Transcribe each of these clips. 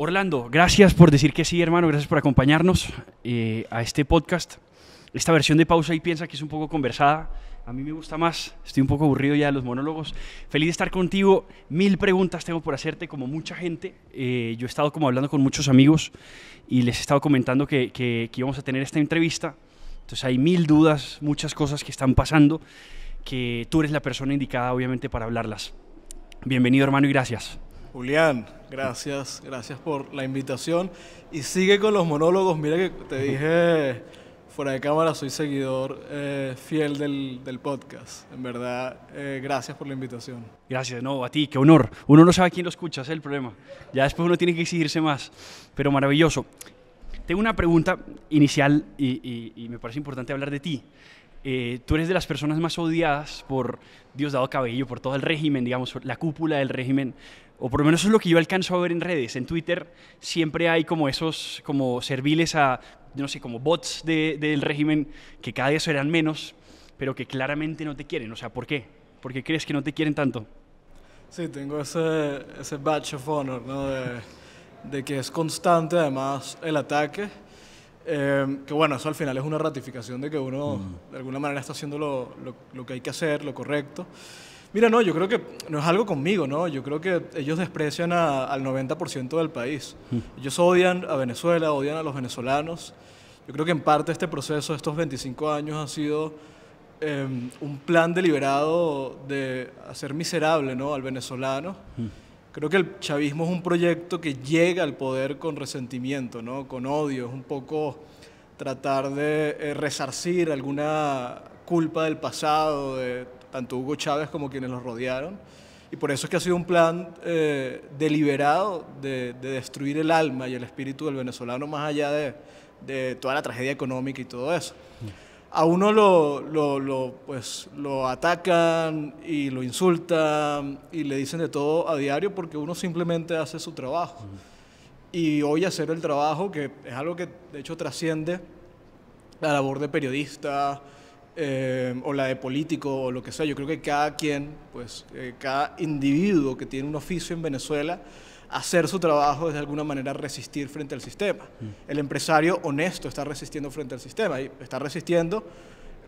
Orlando, gracias por decir que sí, hermano, gracias por acompañarnos a este podcast. Esta versión de Pausa y Piensa que es un poco conversada, a mí me gusta más, estoy un poco aburrido ya de los monólogos. Feliz de estar contigo, 1000 preguntas tengo por hacerte, como mucha gente. Yo he estado como hablando con muchos amigos y les he estado comentando que íbamos a tener esta entrevista. Entonces hay 1000 dudas, muchas cosas que están pasando, que tú eres la persona indicada obviamente para hablarlas. Bienvenido, hermano, y gracias. Julián, gracias por la invitación y sigue con los monólogos. Mira que te dije fuera de cámara, soy seguidor fiel del podcast. En verdad, gracias por la invitación. Gracias, no, a ti, qué honor. Uno no sabe a quién lo escucha, ese es el problema. Ya después uno tiene que exigirse más, pero maravilloso. Tengo una pregunta inicial y me parece importante hablar de ti. Tú eres de las personas más odiadas por Diosdado Cabello, por todo el régimen, digamos, la cúpula del régimen, o por lo menos eso es lo que yo alcanzo a ver en redes. En Twitter siempre hay como esos, como serviles a, yo no sé, como bots del régimen que cada día serán menos, pero que claramente no te quieren. O sea, ¿por qué? ¿Por qué crees que no te quieren tanto? Sí, tengo ese badge of honor, ¿no? De que es constante además el ataque. Que bueno, eso al final es una ratificación de que uno de alguna manera está haciendo lo que hay que hacer, lo correcto. Mira, no, yo creo que no es algo conmigo, ¿no? Yo creo que ellos desprecian al 90% del país. Ellos odian a Venezuela, odian a los venezolanos. Yo creo que en parte este proceso de estos 25 años ha sido un plan deliberado de hacer miserable, ¿no?, al venezolano. Creo que el chavismo es un proyecto que llega al poder con resentimiento, ¿no?, con odio. Es un poco tratar de resarcir alguna culpa del pasado de tanto Hugo Chávez como quienes los rodearon. Y por eso es que ha sido un plan deliberado de destruir el alma y el espíritu del venezolano más allá de toda la tragedia económica y todo eso. A uno lo atacan y lo insultan y le dicen de todo a diario porque uno simplemente hace su trabajo. Y hoy hacer el trabajo, que es algo que de hecho trasciende la labor de periodista o la de político o lo que sea. Yo creo que cada quien, cada individuo que tiene un oficio en Venezuela, hacer su trabajo es de alguna manera resistir frente al sistema. El empresario honesto está resistiendo frente al sistema y está resistiendo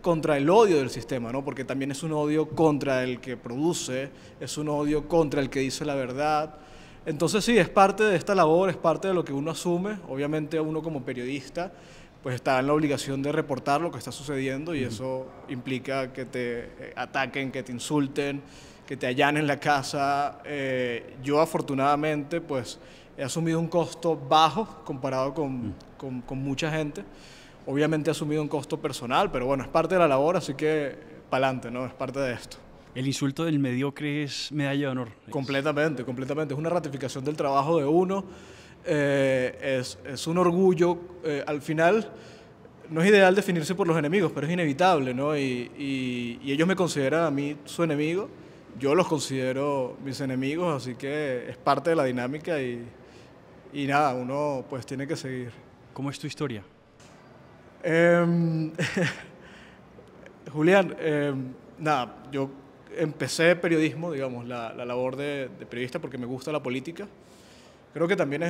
contra el odio del sistema, ¿no? Porque también es un odio contra el que produce, es un odio contra el que dice la verdad. Entonces sí, es parte de esta labor, es parte de lo que uno asume. Obviamente uno como periodista pues está en la obligación de reportar lo que está sucediendo y eso implica que te ataquen, que te insulten, que te allanen la casa. Yo afortunadamente pues he asumido un costo bajo comparado con mucha gente. Obviamente he asumido un costo personal, pero bueno, es parte de la labor, así que pa'lante, ¿no? Es parte de esto. El insulto del mediocre es medalla de honor. Completamente. Es una ratificación del trabajo de uno. Es un orgullo. Al final no es ideal definirse por los enemigos, pero es inevitable, ¿no? Y ellos me consideran a mí su enemigo. Yo los considero mis enemigos, así que es parte de la dinámica y nada, uno pues tiene que seguir. ¿Cómo es tu historia? Julián, nada, yo empecé periodismo, digamos, la labor de periodista porque me gusta la política. Creo que también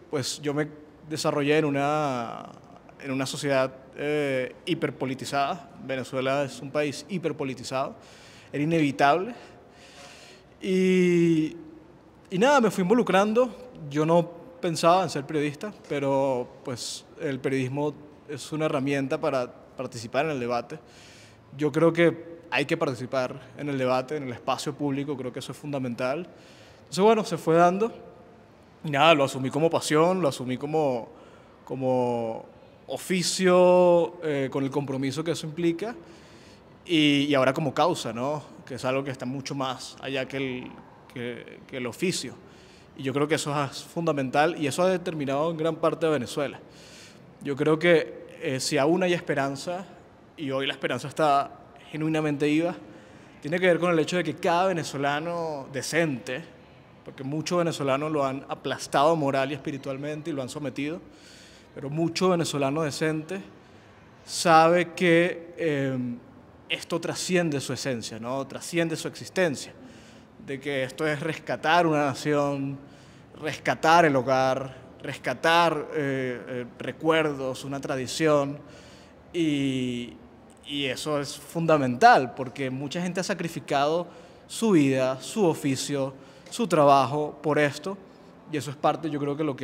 pues yo me desarrollé en una sociedad hiperpolitizada. Venezuela es un país hiperpolitizado, era inevitable. Y nada, me fui involucrando. Yo no pensaba en ser periodista, pero pues el periodismo es una herramienta para participar en el debate. Yo creo que hay que participar en el debate, en el espacio público, creo que eso es fundamental. Entonces, bueno, se fue dando. Y nada, lo asumí como pasión, lo asumí como oficio, con el compromiso que eso implica. Y ahora como causa, ¿no?, que es algo que está mucho más allá que el oficio. Y yo creo que eso es fundamental y eso ha determinado en gran parte de Venezuela. Yo creo que si aún hay esperanza, y hoy la esperanza está genuinamente viva, tiene que ver con el hecho de que cada venezolano decente, porque muchos venezolanos lo han aplastado moral y espiritualmente y lo han sometido, pero mucho venezolano decente sabe que esto trasciende su esencia, ¿no?, trasciende su existencia, de que esto es rescatar una nación, rescatar el hogar, rescatar recuerdos, una tradición, y eso es fundamental porque mucha gente ha sacrificado su vida, su oficio, su trabajo por esto, y eso es parte, yo creo que lo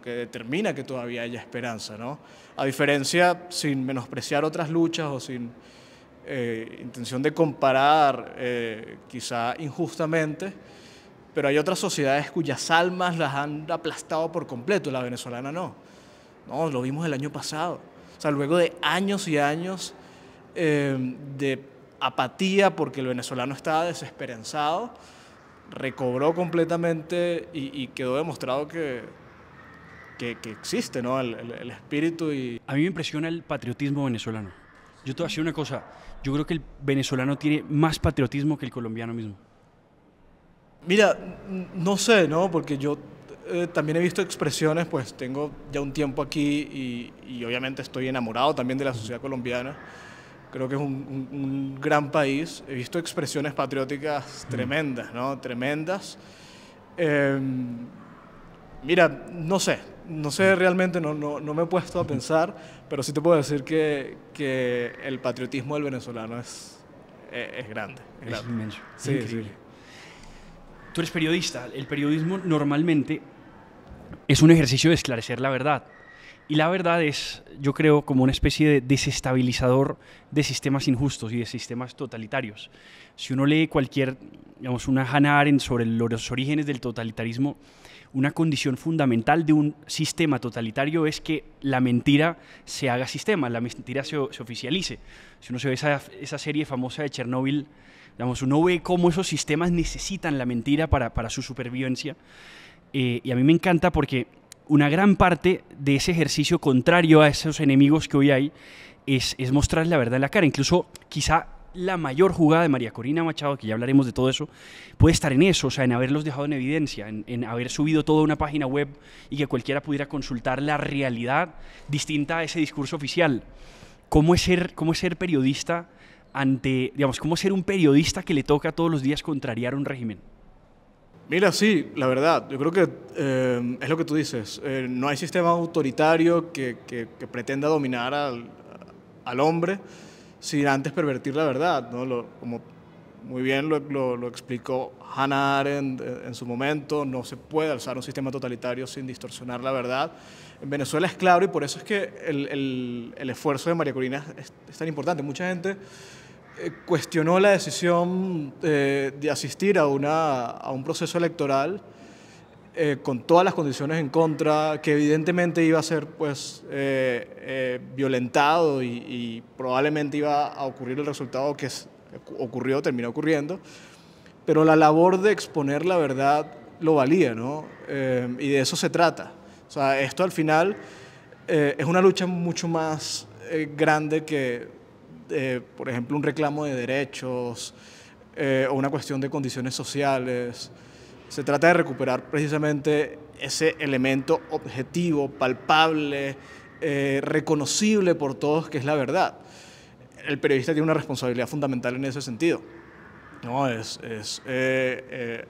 que determina que todavía haya esperanza, ¿no? A diferencia, sin menospreciar otras luchas o sin intención de comparar quizá injustamente, pero hay otras sociedades cuyas almas las han aplastado por completo, la venezolana no. No, lo vimos el año pasado. O sea, luego de años y años de apatía porque el venezolano estaba desesperanzado, recobró completamente y quedó demostrado que existe, ¿no? El espíritu y... A mí me impresiona el patriotismo venezolano. Yo te voy a decir una cosa, yo creo que el venezolano tiene más patriotismo que el colombiano mismo. Mira, no sé, ¿no? Porque yo también he visto expresiones, pues tengo ya un tiempo aquí y obviamente estoy enamorado también de la sociedad colombiana. Creo que es un gran país. He visto expresiones patrióticas tremendas, ¿no? Tremendas. Mira, no sé realmente, no me he puesto a pensar, pero sí te puedo decir que el patriotismo del venezolano es grande. Es inmenso, Sí, increíble. sí. Tú eres periodista. El periodismo normalmente es un ejercicio de esclarecer la verdad. Y la verdad es, yo creo, como una especie de desestabilizador de sistemas injustos y de sistemas totalitarios. Si uno lee cualquier, digamos, una Hannah Arendt sobre los orígenes del totalitarismo, una condición fundamental de un sistema totalitario es que la mentira se haga sistema, la mentira se oficialice. Si uno se ve esa serie famosa de Chernobyl, digamos, uno ve cómo esos sistemas necesitan la mentira para su supervivencia. Y a mí me encanta porque una gran parte de ese ejercicio contrario a esos enemigos que hoy hay es mostrar la verdad en la cara. Incluso quizá la mayor jugada de María Corina Machado, que ya hablaremos de todo eso, puede estar en eso, o sea, en haberlos dejado en evidencia, en haber subido toda una página web y que cualquiera pudiera consultar la realidad distinta a ese discurso oficial. ¿Cómo es ser periodista digamos, cómo ser un periodista que le toca todos los días contrariar un régimen? Mira, sí, la verdad, yo creo que es lo que tú dices, no hay sistema autoritario que pretenda dominar al hombre sin antes pervertir la verdad, ¿no? Como muy bien lo explicó Hannah Arendt en su momento, no se puede alzar un sistema totalitario sin distorsionar la verdad. En Venezuela es claro y por eso es que el esfuerzo de María Corina es tan importante. Mucha gente cuestionó la decisión de asistir a un proceso electoral con todas las condiciones en contra, que evidentemente iba a ser pues, violentado y probablemente iba a ocurrir el resultado que terminó ocurriendo, pero la labor de exponer la verdad lo valía, ¿no? Y de eso se trata. O sea, esto al final es una lucha mucho más grande que, por ejemplo, un reclamo de derechos o una cuestión de condiciones sociales. Se trata de recuperar precisamente ese elemento objetivo, palpable, reconocible por todos, que es la verdad. El periodista tiene una responsabilidad fundamental en ese sentido, ¿no? Es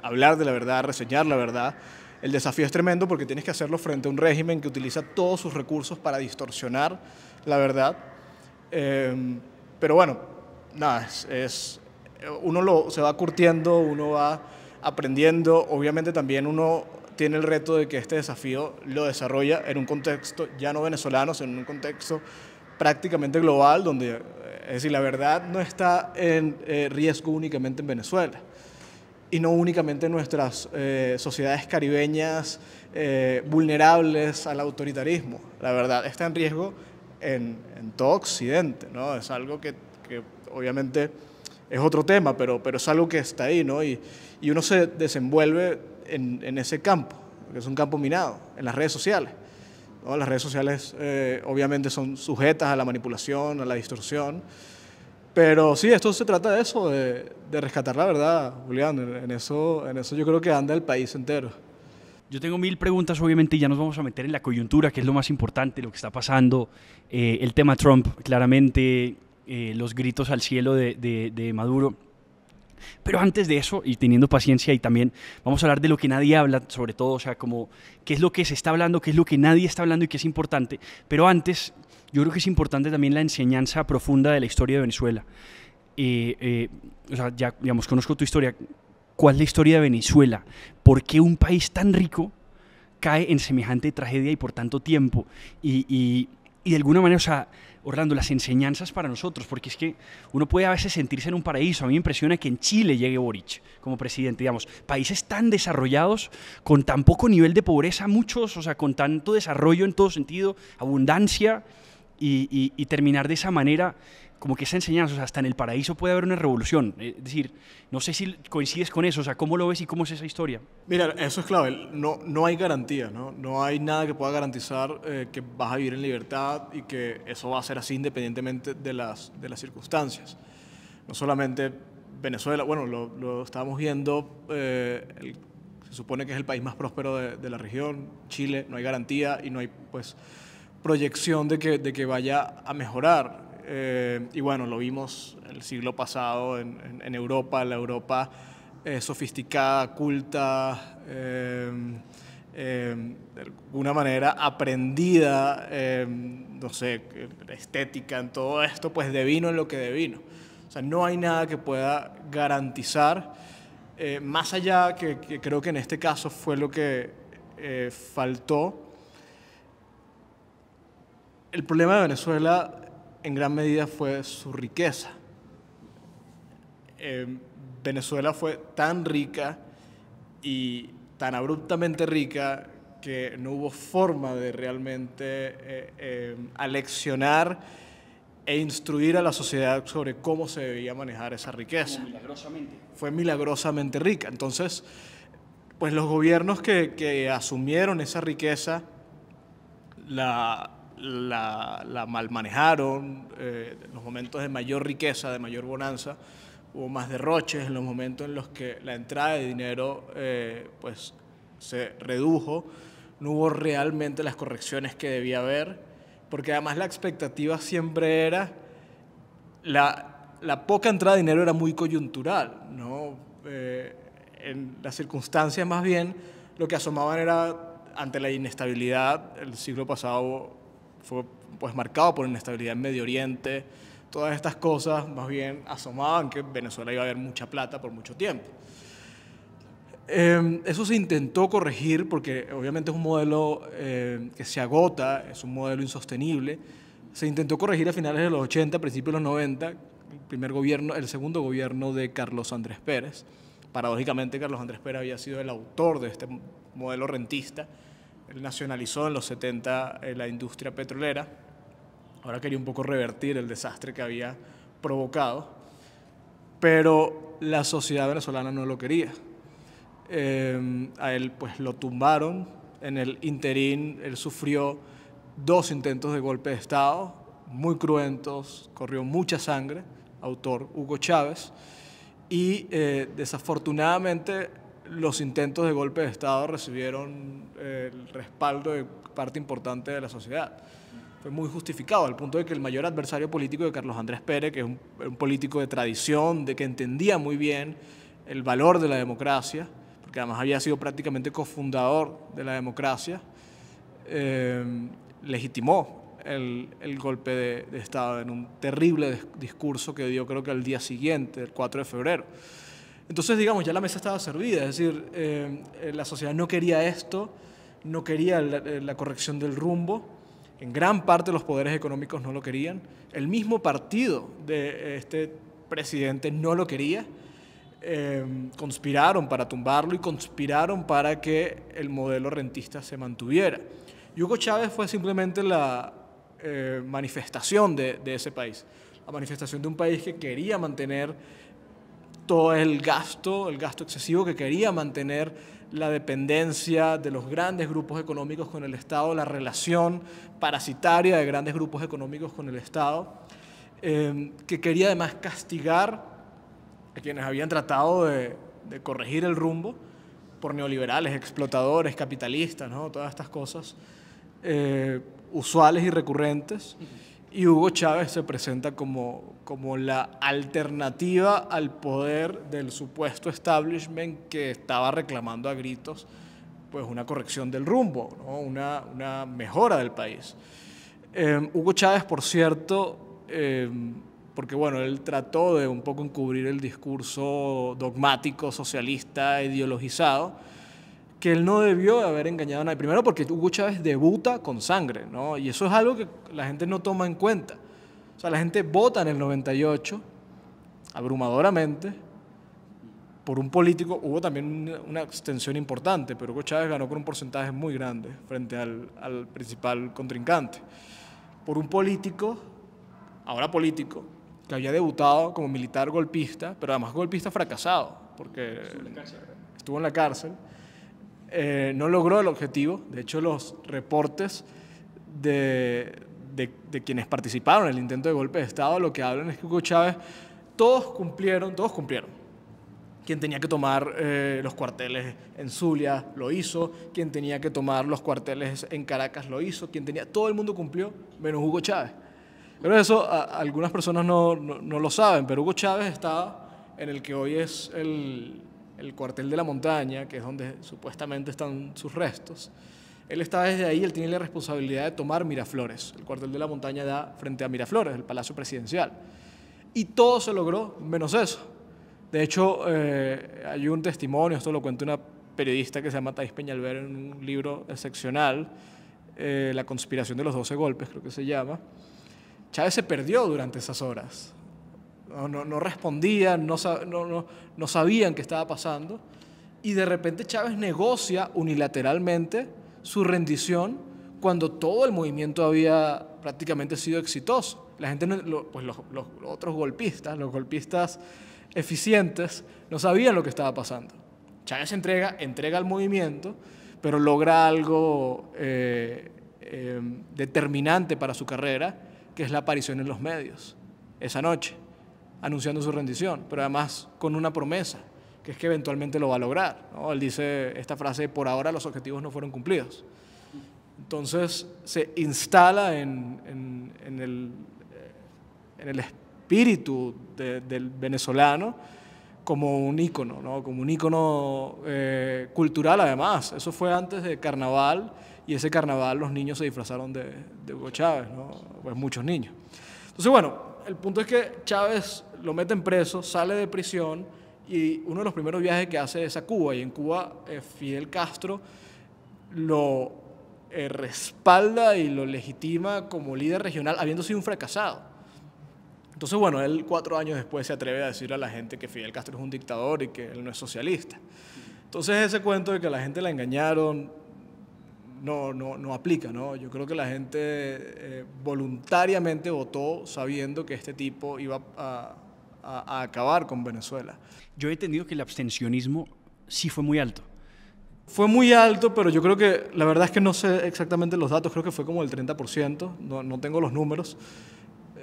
hablar de la verdad, reseñar la verdad. El desafío es tremendo porque tienes que hacerlo frente a un régimen que utiliza todos sus recursos para distorsionar la verdad. Pero bueno, nada, uno se va curtiendo, uno va aprendiendo. Obviamente también uno tiene el reto de que este desafío lo desarrolla en un contexto ya no venezolano, sino en un contexto prácticamente global, donde, es decir, la verdad no está en riesgo únicamente en Venezuela y no únicamente en nuestras sociedades caribeñas vulnerables al autoritarismo. La verdad está en riesgo en todo Occidente, ¿no? Es algo que obviamente es otro tema, pero es algo que está ahí, ¿no? Y uno se desenvuelve en ese campo, que es un campo minado, en las redes sociales, ¿no? Las redes sociales obviamente son sujetas a la manipulación, a la distorsión, pero sí, esto se trata de eso, de rescatar la verdad, Julián. En eso yo creo que anda el país entero. Yo tengo 1000 preguntas, obviamente, y ya nos vamos a meter en la coyuntura, que es lo más importante, lo que está pasando, el tema Trump, claramente, los gritos al cielo de Maduro. Pero antes de eso, y teniendo paciencia, y también vamos a hablar de lo que nadie habla, sobre todo, o sea, como qué es lo que se está hablando, qué es lo que nadie está hablando y qué es importante. Pero antes, yo creo que es importante también la enseñanza profunda de la historia de Venezuela. O sea, ya, digamos, conozco tu historia. ¿Cuál es la historia de Venezuela? ¿Por qué un país tan rico cae en semejante tragedia y por tanto tiempo? Y de alguna manera, o sea, Orlando, las enseñanzas para nosotros, porque es que uno puede a veces sentirse en un paraíso. A mí me impresiona que en Chile llegue Boric como presidente, digamos, países tan desarrollados, con tan poco nivel de pobreza, muchos, o sea, con tanto desarrollo en todo sentido, abundancia, y terminar de esa manera, como que esa enseñanza, o sea, hasta en el paraíso puede haber una revolución. Es decir, no sé si coincides con eso, o sea, ¿cómo lo ves y cómo es esa historia? Mira, eso es clave. No hay garantía, ¿no? No hay nada que pueda garantizar que vas a vivir en libertad y que eso va a ser así independientemente de las circunstancias. No solamente Venezuela, bueno, lo estábamos viendo, se supone que es el país más próspero de la región, Chile, no hay garantía y no hay, pues, proyección de que vaya a mejorar. Y bueno, lo vimos el siglo pasado en Europa, la Europa sofisticada, culta, de alguna manera aprendida, no sé, estética en todo esto, pues devino en lo que devino. O sea, no hay nada que pueda garantizar, más allá que creo que en este caso fue lo que faltó. El problema de Venezuela en gran medida fue su riqueza. Venezuela fue tan rica y tan abruptamente rica que no hubo forma de realmente aleccionar e instruir a la sociedad sobre cómo se debía manejar esa riqueza. Milagrosamente. Fue milagrosamente rica. Entonces, pues los gobiernos que asumieron esa riqueza la mal manejaron. En los momentos de mayor riqueza, de mayor bonanza, hubo más derroches. En los momentos en los que la entrada de dinero pues se redujo, no hubo realmente las correcciones que debía haber, porque además la expectativa siempre era, la poca entrada de dinero era muy coyuntural, ¿no? En las circunstancias más bien lo que asomaban era, ante la inestabilidad, el siglo pasado fue pues marcado por inestabilidad en Medio Oriente, todas estas cosas más bien asomaban que Venezuela iba a haber mucha plata por mucho tiempo. Eso se intentó corregir porque obviamente es un modelo que se agota, es un modelo insostenible. Se intentó corregir a finales de los 80, principios de los 90, el segundo gobierno de Carlos Andrés Pérez. Paradójicamente, Carlos Andrés Pérez había sido el autor de este modelo rentista. Él nacionalizó en los 70 la industria petrolera. Ahora quería un poco revertir el desastre que había provocado, pero la sociedad venezolana no lo quería. A él pues lo tumbaron. En el interín él sufrió 2 intentos de golpe de Estado muy cruentos, corrió mucha sangre, autor Hugo Chávez, y desafortunadamente los intentos de golpe de Estado recibieron el respaldo de parte importante de la sociedad. Fue muy justificado, al punto de que el mayor adversario político de Carlos Andrés Pérez, que es un político de tradición, de que entendía muy bien el valor de la democracia, porque además había sido prácticamente cofundador de la democracia, legitimó el golpe de Estado en un terrible discurso que dio, creo que al día siguiente, el 4 de febrero. Entonces, digamos, ya la mesa estaba servida, es decir, la sociedad no quería esto, no quería la corrección del rumbo. En gran parte los poderes económicos no lo querían. El mismo partido de este presidente no lo quería. Conspiraron para tumbarlo y conspiraron para que el modelo rentista se mantuviera. Y Hugo Chávez fue simplemente la manifestación de ese país. La manifestación de un país que quería mantener todo el gasto excesivo, que quería mantener la dependencia de los grandes grupos económicos con el Estado, la relación parasitaria de grandes grupos económicos con el Estado, que quería además castigar a quienes habían tratado de corregir el rumbo por neoliberales, explotadores, capitalistas, ¿no? Todas estas cosas usuales y recurrentes. y Hugo Chávez se presenta como la alternativa al poder del supuesto establishment que estaba reclamando a gritos pues una corrección del rumbo, ¿no? Una mejora del país. Hugo Chávez, por cierto, porque bueno, él trató de un poco encubrir el discurso dogmático, socialista, ideologizado, que él no debió haber engañado a nadie. Primero porque Hugo Chávez debuta con sangre, ¿no? Y eso es algo que la gente no toma en cuenta. O sea, la gente vota en el 98, abrumadoramente, por un político. Hubo también una abstención importante, pero Hugo Chávez ganó con un porcentaje muy grande frente al principal contrincante. Por un político, ahora político, que había debutado como militar golpista, pero además golpista fracasado, porque estuvo en la cárcel. No logró el objetivo. De hecho, los reportes de quienes participaron en el intento de golpe de Estado lo que hablan es que Hugo Chávez, todos cumplieron. Quien tenía que tomar los cuarteles en Zulia lo hizo, quien tenía que tomar los cuarteles en Caracas lo hizo, todo el mundo cumplió, menos Hugo Chávez. Pero eso algunas personas no lo saben, pero Hugo Chávez estaba en el que hoy es el cuartel de la Montaña, que es donde supuestamente están sus restos. Él está desde ahí, él tiene la responsabilidad de tomar Miraflores. El cuartel de la Montaña da frente a Miraflores, el Palacio Presidencial. Y todo se logró, menos eso. De hecho, hay un testimonio, esto lo cuenta una periodista que se llama Thais Peñalver en un libro excepcional, La conspiración de los 12 golpes, creo que se llama. Chávez se perdió durante esas horas. No respondían, no sabían qué estaba pasando, y de repente Chávez negocia unilateralmente su rendición cuando todo el movimiento había prácticamente sido exitoso. La gente, pues los otros golpistas, los golpistas eficientes, no sabían lo que estaba pasando. Chávez entrega al movimiento, pero logra algo determinante para su carrera, que es la aparición en los medios esa noche, anunciando su rendición, pero además con una promesa, que es que eventualmente lo va a lograr, ¿no? Él dice esta frase: por ahora los objetivos no fueron cumplidos. Entonces se instala en el espíritu del venezolano como un ícono, ¿no? Como un ícono cultural además. Eso fue antes de carnaval, y ese carnaval los niños se disfrazaron de Hugo Chávez, ¿no? Pues muchos niños. Entonces, bueno, el punto es que Chávez lo meten preso, sale de prisión, y uno de los primeros viajes que hace es a Cuba, y en Cuba Fidel Castro lo respalda y lo legitima como líder regional, habiendo sido un fracasado. Entonces, bueno, él 4 años después se atreve a decirle a la gente que Fidel Castro es un dictador y que él no es socialista. Entonces, ese cuento de que a la gente la engañaron no aplica, ¿no? Yo creo que la gente voluntariamente votó sabiendo que este tipo iba a acabar con Venezuela. Yo he entendido que el abstencionismo sí fue muy alto. Fue muy alto, pero yo creo que, la verdad es que no sé exactamente los datos, creo que fue como el 30%, no tengo los números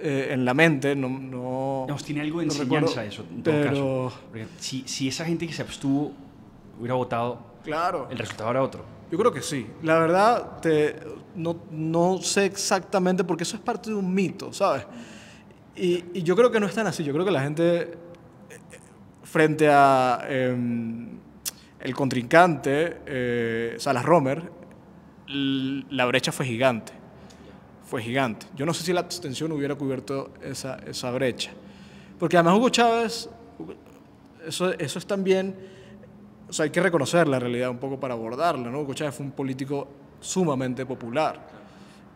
en la mente, Nos tiene algo de enseñanza eso, en todo caso. Porque si esa gente que se abstuvo hubiera votado, claro, el resultado era otro. Yo creo que sí. La verdad, no sé exactamente, porque eso es parte de un mito, ¿sabes? Y yo creo que no es tan así. Yo creo que la gente, frente a el contrincante, Salas Romer, la brecha fue gigante. Fue gigante. Yo no sé si la abstención hubiera cubierto esa brecha. Porque además Hugo Chávez, eso es también, o sea, hay que reconocer la realidad un poco para abordarla, ¿no? Hugo Chávez fue un político sumamente popular.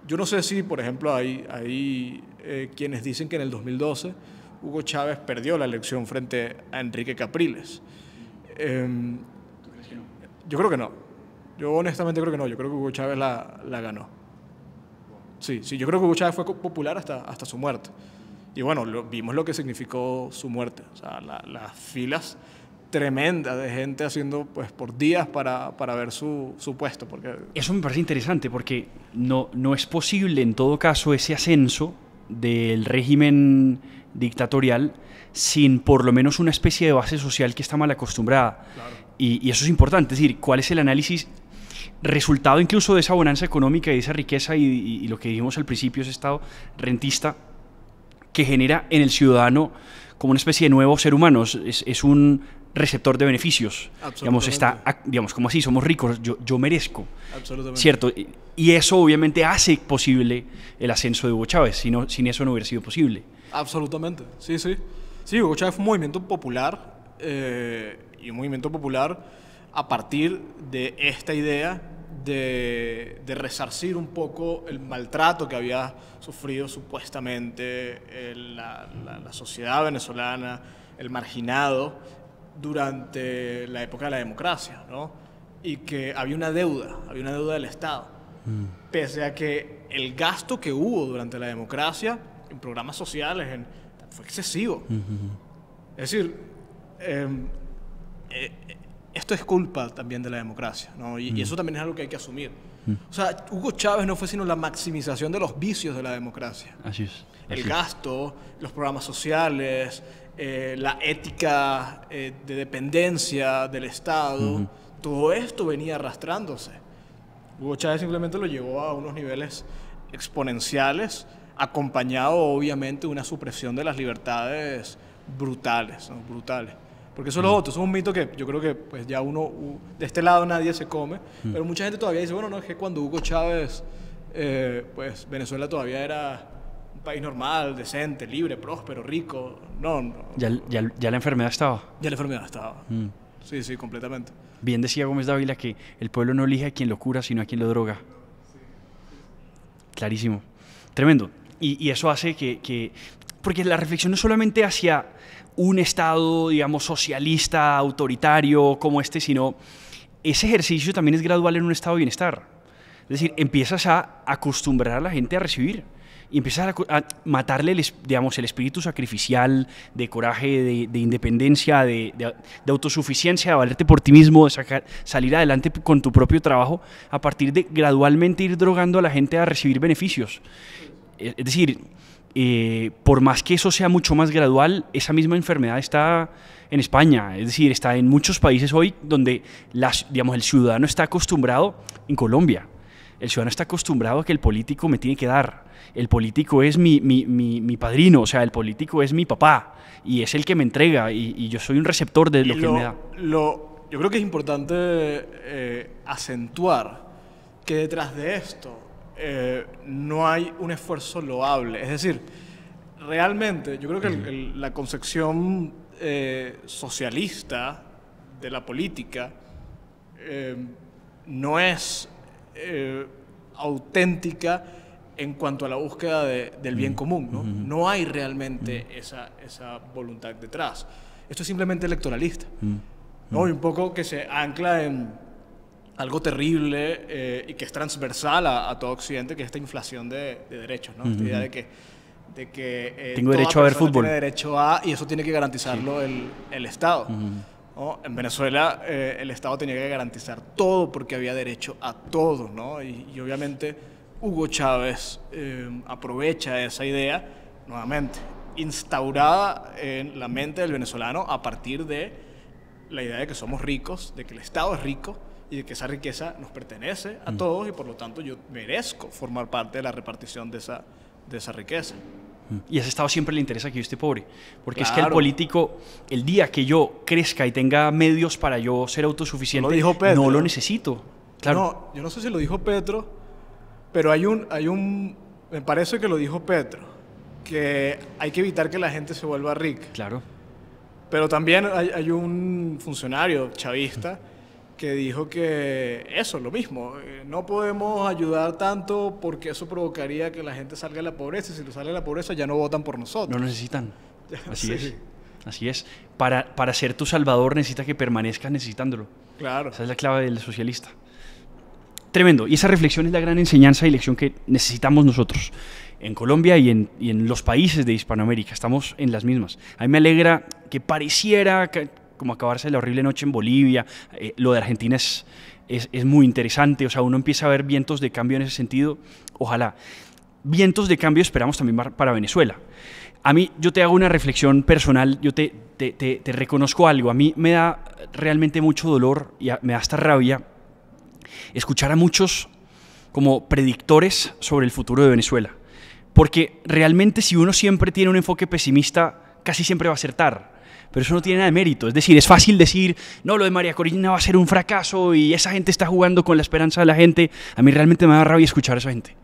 Yo no sé si, por ejemplo, hay quienes dicen que en el 2012 Hugo Chávez perdió la elección frente a Enrique Capriles. ¿Tú crees que no? Yo creo que no. Yo honestamente creo que no. Yo creo que Hugo Chávez la ganó. Sí, yo creo que Hugo Chávez fue popular hasta su muerte. Y bueno, vimos lo que significó su muerte. O sea, las filas tremendas de gente haciendo pues por días para ver su puesto. Porque eso me parece interesante, porque no es posible en todo caso ese ascenso del régimen dictatorial sin por lo menos una especie de base social que está mal acostumbrada. Claro. Y eso es importante, es decir, ¿cuál es el análisis? resultado incluso de esa bonanza económica y de esa riqueza y lo que dijimos al principio, ese estado rentista que genera en el ciudadano como una especie de nuevo ser humano, es un receptor de beneficios. Digamos, digamos, como así, somos ricos, yo merezco. Absolutamente. ¿Cierto? Y eso obviamente hace posible el ascenso de Hugo Chávez, sin eso no hubiera sido posible. Absolutamente, sí, sí. Sí, Hugo Chávez fue un movimiento popular y un movimiento popular a partir de esta idea de resarcir un poco el maltrato que había sufrido supuestamente la sociedad venezolana, el marginado, durante la época de la democracia, ¿no? Y que había una deuda del Estado. Pese a que el gasto que hubo durante la democracia en programas sociales fue excesivo. Es decir, esto es culpa también de la democracia, ¿no? Y eso también es algo que hay que asumir. O sea, Hugo Chávez no fue sino la maximización de los vicios de la democracia. Así es. El gasto, los programas sociales, la ética de dependencia del Estado, todo esto venía arrastrándose. Hugo Chávez simplemente lo llevó a unos niveles exponenciales, acompañado obviamente de una supresión de las libertades brutales, ¿no? Brutales. Porque eso es lo otro, eso es un mito que yo creo que pues ya de este lado nadie se come, pero mucha gente todavía dice, bueno, no, es que cuando Hugo Chávez, pues Venezuela todavía era un país normal, decente, libre, próspero, rico. No. Ya la enfermedad estaba. Ya la enfermedad estaba. Sí, sí, completamente. Bien decía Gómez Dávila que el pueblo no elige a quien lo cura, sino a quien lo droga. Clarísimo. Tremendo. Y eso hace que... Porque la reflexión no es solamente hacia un Estado, digamos, socialista, autoritario como este, sino ese ejercicio también es gradual en un estado de bienestar. Es decir, empiezas a acostumbrar a la gente a recibir y empiezas a matarle, digamos, el espíritu sacrificial, de coraje, de independencia, de autosuficiencia, de valerte por ti mismo, de salir adelante con tu propio trabajo, a partir de gradualmente ir drogando a la gente a recibir beneficios. Es decir, por más que eso sea mucho más gradual, esa misma enfermedad está en España, es decir, está en muchos países hoy donde digamos, el ciudadano está acostumbrado, en Colombia, el ciudadano está acostumbrado a que el político me tiene que dar, el político es mi padrino, o sea, el político es mi papá y es el que me entrega y yo soy un receptor de lo que él me da. Yo creo que es importante acentuar que detrás de esto no hay un esfuerzo loable. Es decir, realmente yo creo que la concepción socialista de la política no es auténtica en cuanto a la búsqueda del bien común, ¿no? No hay realmente esa voluntad detrás. Esto es simplemente electoralista, ¿no? Y un poco que se ancla en algo terrible y que es transversal a todo Occidente, que es esta inflación de derechos, ¿no? Esta idea de que tengo derecho a ver fútbol. Tiene derecho a, y eso tiene que garantizarlo el Estado. ¿No? En Venezuela el Estado tenía que garantizar todo porque había derecho a todo, ¿no? Y obviamente Hugo Chávez aprovecha esa idea, nuevamente, instaurada en la mente del venezolano a partir de la idea de que somos ricos, de que el Estado es rico, y de que esa riqueza nos pertenece a todos y por lo tanto yo merezco formar parte de la repartición de esa riqueza. Y a ese Estado siempre le interesa que yo esté pobre, porque claro. Es que el político, el día que yo crezca y tenga medios para yo ser autosuficiente, no lo necesito. Claro. No, yo no sé si lo dijo Petro, pero me parece que lo dijo Petro, que hay que evitar que la gente se vuelva rica. Claro. Pero también hay un funcionario chavista que dijo que eso, lo mismo, no podemos ayudar tanto porque eso provocaría que la gente salga de la pobreza, y si sale de la pobreza ya no votan por nosotros. No necesitan, así sí. es, así es. Para ser tu salvador necesita que permanezcas necesitándolo. Claro. Esa es la clave del socialista. Tremendo, y esa reflexión es la gran enseñanza y lección que necesitamos nosotros en Colombia y en los países de Hispanoamérica, estamos en las mismas. A mí me alegra que pareciera como acabarse la horrible noche en Bolivia, lo de Argentina es muy interesante, o sea, uno empieza a ver vientos de cambio en ese sentido, ojalá. Vientos de cambio esperamos también para Venezuela. A mí, yo te hago una reflexión personal, yo te reconozco algo, a mí me da realmente mucho dolor y me da hasta rabia escuchar a muchos como predictores sobre el futuro de Venezuela. Porque realmente si uno siempre tiene un enfoque pesimista, casi siempre va a acertar. Pero eso no tiene nada de mérito. Es decir, es fácil decir, no, lo de María Corina va a ser un fracaso y esa gente está jugando con la esperanza de la gente. A mí realmente me da rabia escuchar a esa gente.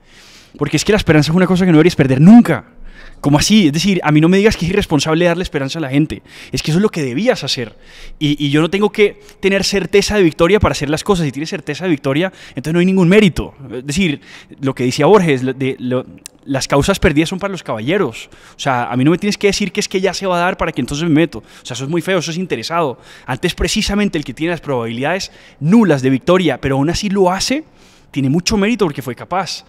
Porque es que la esperanza es una cosa que no deberías perder nunca. ¿Cómo así? Es decir, a mí no me digas que es irresponsable darle esperanza a la gente. Es que eso es lo que debías hacer. Y yo no tengo que tener certeza de victoria para hacer las cosas. Si tienes certeza de victoria, entonces no hay ningún mérito. Es decir, lo que decía Borges, las causas perdidas son para los caballeros. O sea, a mí no me tienes que decir que es que ya se va a dar para que entonces me meto. O sea, eso es muy feo, eso es interesado. Antes, precisamente, el que tiene las probabilidades nulas de victoria, pero aún así lo hace, tiene mucho mérito porque fue capaz.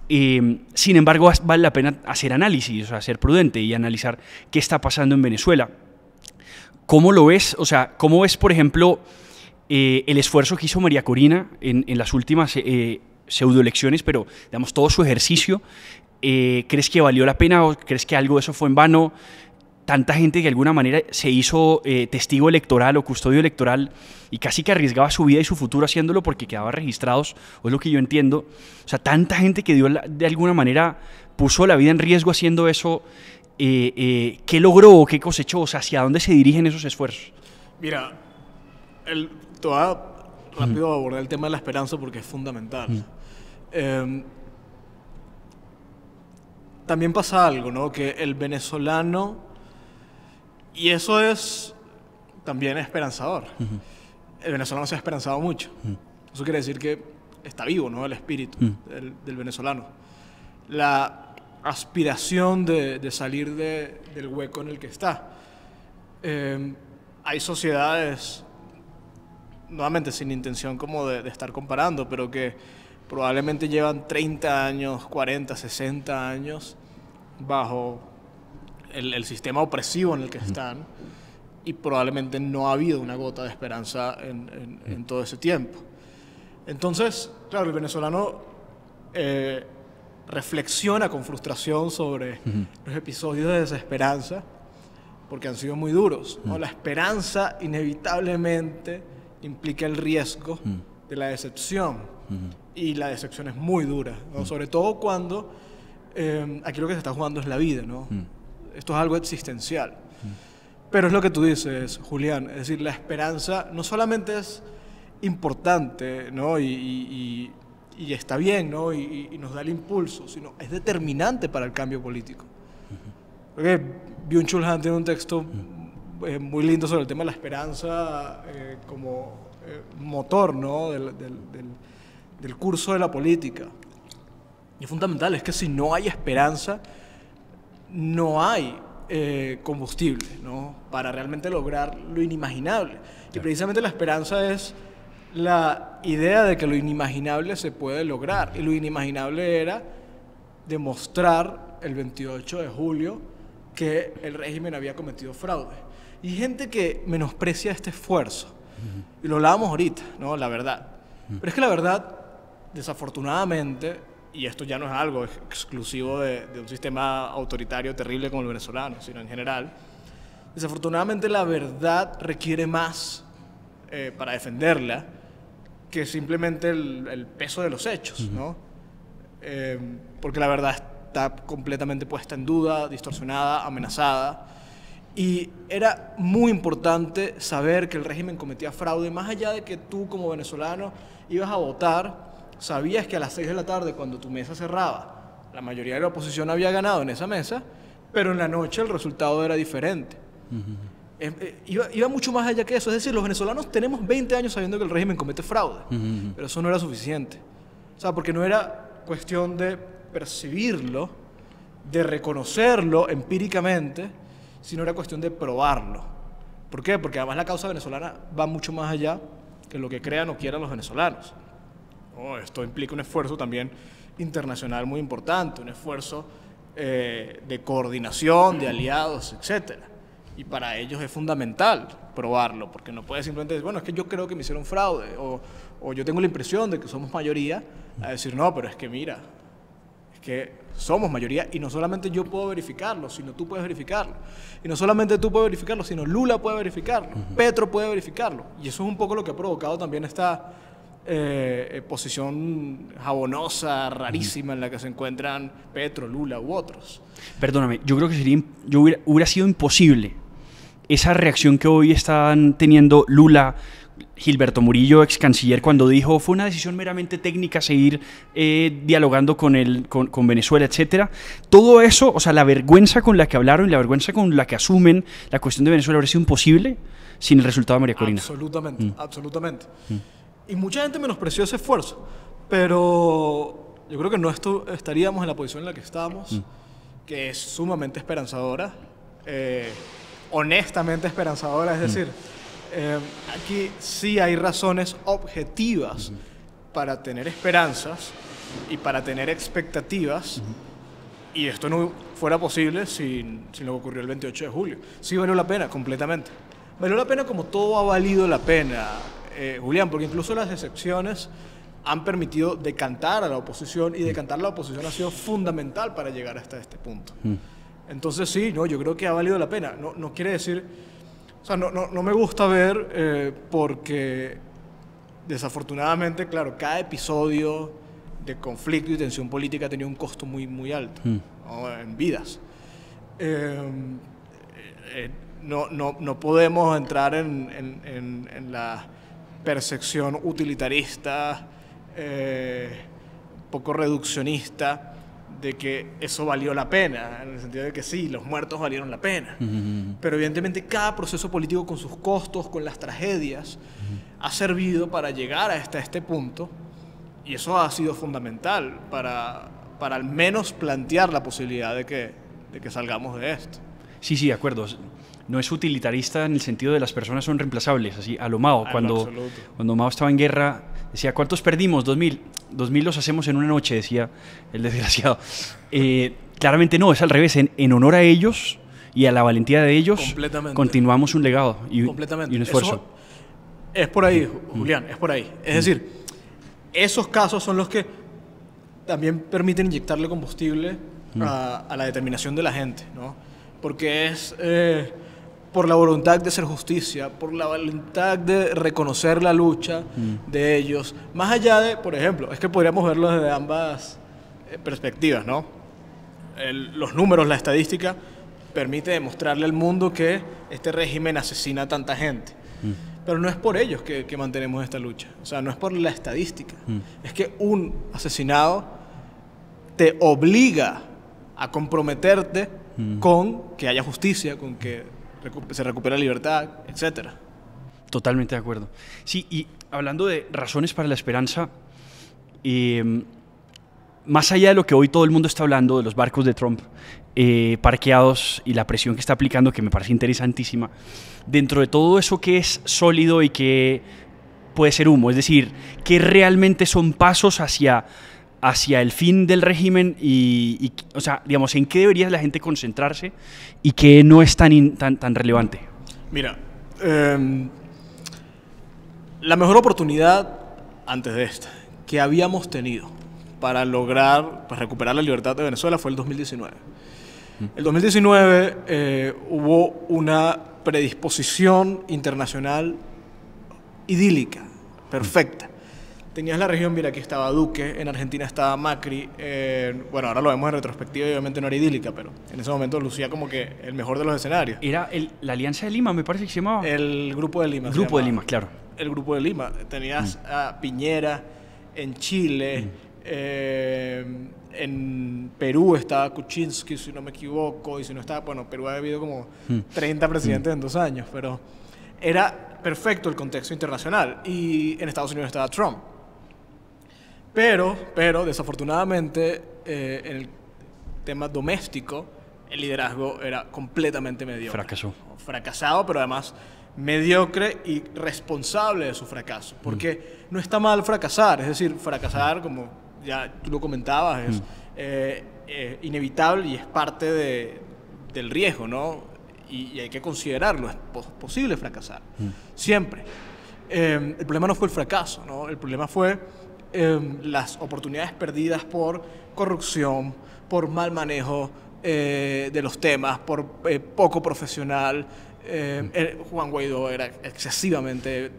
Sin embargo, vale la pena hacer análisis, o sea, ser prudente y analizar qué está pasando en Venezuela. ¿Cómo lo ves? O sea, ¿cómo ves, por ejemplo, el esfuerzo que hizo María Corina en las últimas pseudoelecciones, pero, digamos, todo su ejercicio? ¿Crees que valió la pena o crees que algo de eso fue en vano? Tanta gente que de alguna manera se hizo testigo electoral o custodio electoral y casi que arriesgaba su vida y su futuro haciéndolo porque quedaba registrados, o es lo que yo entiendo. O sea, tanta gente que de alguna manera puso la vida en riesgo haciendo eso. ¿Qué logró o qué cosechó? O sea, ¿hacia dónde se dirigen esos esfuerzos? Mira, te voy a rápido abordar el tema de la esperanza porque es fundamental. También pasa algo, ¿no? Que el venezolano, y eso es también esperanzador. El venezolano se ha esperanzado mucho. Eso quiere decir que está vivo, ¿no? El espíritu del venezolano. La aspiración de salir del hueco en el que está. Hay sociedades, nuevamente sin intención como de estar comparando, pero que probablemente llevan 30 años, 40, 60 años bajo el sistema opresivo en el que están, y probablemente no ha habido una gota de esperanza en todo ese tiempo. Entonces, claro, el venezolano reflexiona con frustración sobre los episodios de desesperanza, porque han sido muy duros, ¿no? La esperanza inevitablemente implica el riesgo de la decepción, y la decepción es muy dura, ¿no? Sobre todo cuando aquí lo que se está jugando es la vida, ¿no? Esto es algo existencial. Pero es lo que tú dices, Julián, es decir, la esperanza no solamente es importante, ¿no? y está bien, ¿no? y nos da el impulso, sino es determinante para el cambio político. Porque Byung-Chul Han tiene un texto muy lindo sobre el tema de la esperanza como motor, ¿no? del curso de la política. Y es fundamental, es que si no hay esperanza, no hay combustible, ¿no? Para realmente lograr lo inimaginable. Y precisamente la esperanza es la idea de que lo inimaginable se puede lograr. Y lo inimaginable era demostrar el 28 de julio que el régimen había cometido fraude. Y hay gente que menosprecia este esfuerzo. Y lo hablábamos ahorita, ¿no? La verdad. Pero es que la verdad, desafortunadamente, y esto ya no es algo exclusivo de un sistema autoritario terrible como el venezolano, sino en general, desafortunadamente la verdad requiere más para defenderla que simplemente el peso de los hechos, ¿no? Porque la verdad está completamente puesta en duda, distorsionada, amenazada, y era muy importante saber que el régimen cometía fraude, más allá de que tú como venezolano ibas a votar. Sabías que a las 6 de la tarde, cuando tu mesa cerraba, la mayoría de la oposición había ganado en esa mesa, pero en la noche el resultado era diferente. Iba mucho más allá que eso. Es decir, los venezolanos tenemos 20 años sabiendo que el régimen comete fraude, pero eso no era suficiente. O sea, porque no era cuestión de percibirlo, de reconocerlo empíricamente, sino era cuestión de probarlo. ¿Por qué? Porque además la causa venezolana va mucho más allá que lo que crean o quieran los venezolanos. Esto implica un esfuerzo también internacional muy importante, un esfuerzo de coordinación, de aliados, etc. Y para ellos es fundamental probarlo, porque no puede simplemente decir, bueno, es que yo creo que me hicieron fraude, o yo tengo la impresión de que somos mayoría, a decir, no, pero es que mira, es que somos mayoría, y no solamente yo puedo verificarlo, sino tú puedes verificarlo. Y no solamente tú puedes verificarlo, sino Lula puede verificarlo, Petro puede verificarlo. Y eso es un poco lo que ha provocado también esta posición jabonosa, rarísima, en la que se encuentran Petro, Lula u otros. Perdóname, yo creo que hubiera sido imposible esa reacción que hoy están teniendo Lula, Gilberto Murillo, ex canciller, cuando dijo fue una decisión meramente técnica seguir dialogando con Venezuela, etcétera. Todo eso, o sea, la vergüenza con la que hablaron y la vergüenza con la que asumen la cuestión de Venezuela habría sido imposible sin el resultado de María Corina. Absolutamente, absolutamente. Y mucha gente menospreció ese esfuerzo, pero yo creo que no estaríamos en la posición en la que estamos, que es sumamente esperanzadora, honestamente esperanzadora, es decir, aquí sí hay razones objetivas para tener esperanzas y para tener expectativas, y esto no fuera posible sin lo que ocurrió el 28 de julio. Sí valió la pena, completamente. Valió la pena como todo ha valido la pena, Julián, porque incluso las decepciones han permitido decantar a la oposición, y decantar a la oposición ha sido fundamental para llegar hasta este punto. Entonces sí, no, yo creo que ha valido la pena. No quiere decir... O sea, no me gusta ver, porque desafortunadamente, claro, cada episodio de conflicto y tensión política ha tenido un costo muy, muy alto, ¿no? En vidas. No podemos entrar en la percepción utilitarista, poco reduccionista, de que eso valió la pena, en el sentido de que sí, los muertos valieron la pena. Pero evidentemente cada proceso político, con sus costos, con las tragedias, ha servido para llegar hasta este punto, y eso ha sido fundamental para al menos plantear la posibilidad de que salgamos de esto. Sí, de acuerdo. No es utilitarista en el sentido de las personas son reemplazables, así a lo Mao. Cuando Mao estaba en guerra, decía, ¿cuántos perdimos? 2000. 2000 los hacemos en una noche, decía el desgraciado. Claramente no, es al revés. En honor a ellos y a la valentía de ellos, continuamos un legado y un esfuerzo. Eso es por ahí, Julián, es por ahí. Es decir, esos casos son los que también permiten inyectarle combustible a la determinación de la gente, ¿no? Porque es por la voluntad de hacer justicia, por la voluntad de reconocer la lucha de ellos, más allá de, por ejemplo, es que podríamos verlo desde ambas perspectivas, ¿no? Los números, la estadística, permite demostrarle al mundo que este régimen asesina a tanta gente. Pero no es por ellos que mantenemos esta lucha, o sea, no es por la estadística, es que un asesinado te obliga a comprometerte con que haya justicia, con que se recupere la libertad, etcétera. Totalmente de acuerdo. Sí, y hablando de razones para la esperanza, más allá de lo que hoy todo el mundo está hablando, de los barcos de Trump parqueados y la presión que está aplicando, que me parece interesantísima, dentro de todo eso que es sólido y que puede ser humo, es decir, que realmente son pasos hacia el fin del régimen y, o sea, digamos, ¿en qué debería la gente concentrarse y qué no es tan relevante? Mira, la mejor oportunidad antes de esta que habíamos tenido para lograr, para recuperar la libertad de Venezuela fue el 2019. El 2019 hubo una predisposición internacional idílica, perfecta. Tenías la región, mira, aquí estaba Duque, en Argentina estaba Macri, bueno, ahora lo vemos en retrospectiva y obviamente no era idílica, pero en ese momento lucía como que el mejor de los escenarios. Era la Alianza de Lima, me parece que se llamaba. El Grupo de Lima. El Grupo de Lima, claro. El Grupo de Lima. Tenías a Piñera en Chile, en Perú estaba Kuczynski, si no me equivoco, y si no estaba, bueno, Perú ha habido como 30 presidentes en 2 años, pero era perfecto el contexto internacional, y en Estados Unidos estaba Trump. Pero desafortunadamente, en el tema doméstico, el liderazgo era completamente mediocre. Fracasado, pero además mediocre y responsable de su fracaso. Porque no está mal fracasar, es decir, fracasar, como ya tú lo comentabas, es inevitable y es parte del riesgo, ¿no? Y hay que considerarlo, es posible fracasar, siempre. El problema no fue el fracaso, ¿no? El problema fue las oportunidades perdidas por corrupción, por mal manejo de los temas, por poco profesional, Juan Guaidó era excesivamente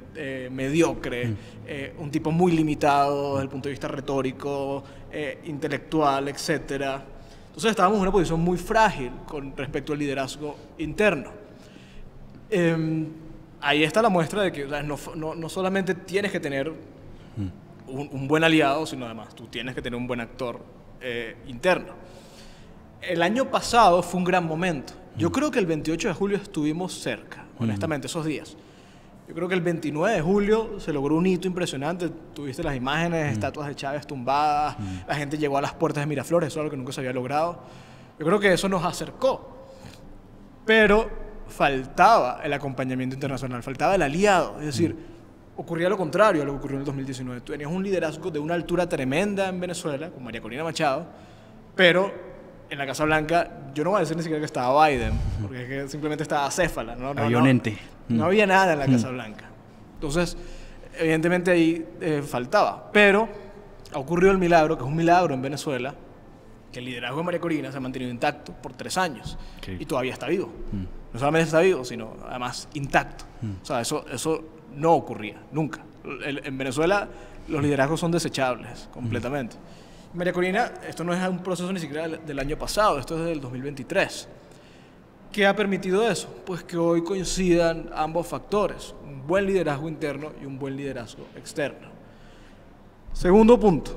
mediocre, un tipo muy limitado desde el punto de vista retórico, intelectual, etc. Entonces estábamos en una posición muy frágil con respecto al liderazgo interno. Ahí está la muestra de que, o sea, no solamente tienes que tener un buen aliado, sino además tú tienes que tener un buen actor interno. El año pasado fue un gran momento. Yo creo que el 28 de julio estuvimos cerca, honestamente, esos días. Yo creo que el 29 de julio se logró un hito impresionante. Tuviste las imágenes, estatuas de Chávez tumbadas, la gente llegó a las puertas de Miraflores, eso es algo que nunca se había logrado. Yo creo que eso nos acercó. Pero faltaba el acompañamiento internacional, faltaba el aliado. Es decir, ocurría lo contrario a lo que ocurrió en el 2019. Tú tenías un liderazgo de una altura tremenda en Venezuela, con María Corina Machado, pero en la Casa Blanca, yo no voy a decir ni siquiera que estaba Biden, porque es que simplemente estaba acéfala. Había un ente. No había nada en la Casa Blanca. Entonces, evidentemente ahí faltaba. Pero ha ocurrido el milagro, que es un milagro en Venezuela, que el liderazgo de María Corina se ha mantenido intacto por 3 años. Okay. Y todavía está vivo. No solamente está vivo, sino además intacto. O sea, eso no ocurría, nunca. En Venezuela los liderazgos son desechables completamente. María Corina, esto no es un proceso ni siquiera del año pasado, esto es del 2023. ¿Qué ha permitido eso? Pues que hoy coincidan ambos factores, un buen liderazgo interno y un buen liderazgo externo. Segundo punto,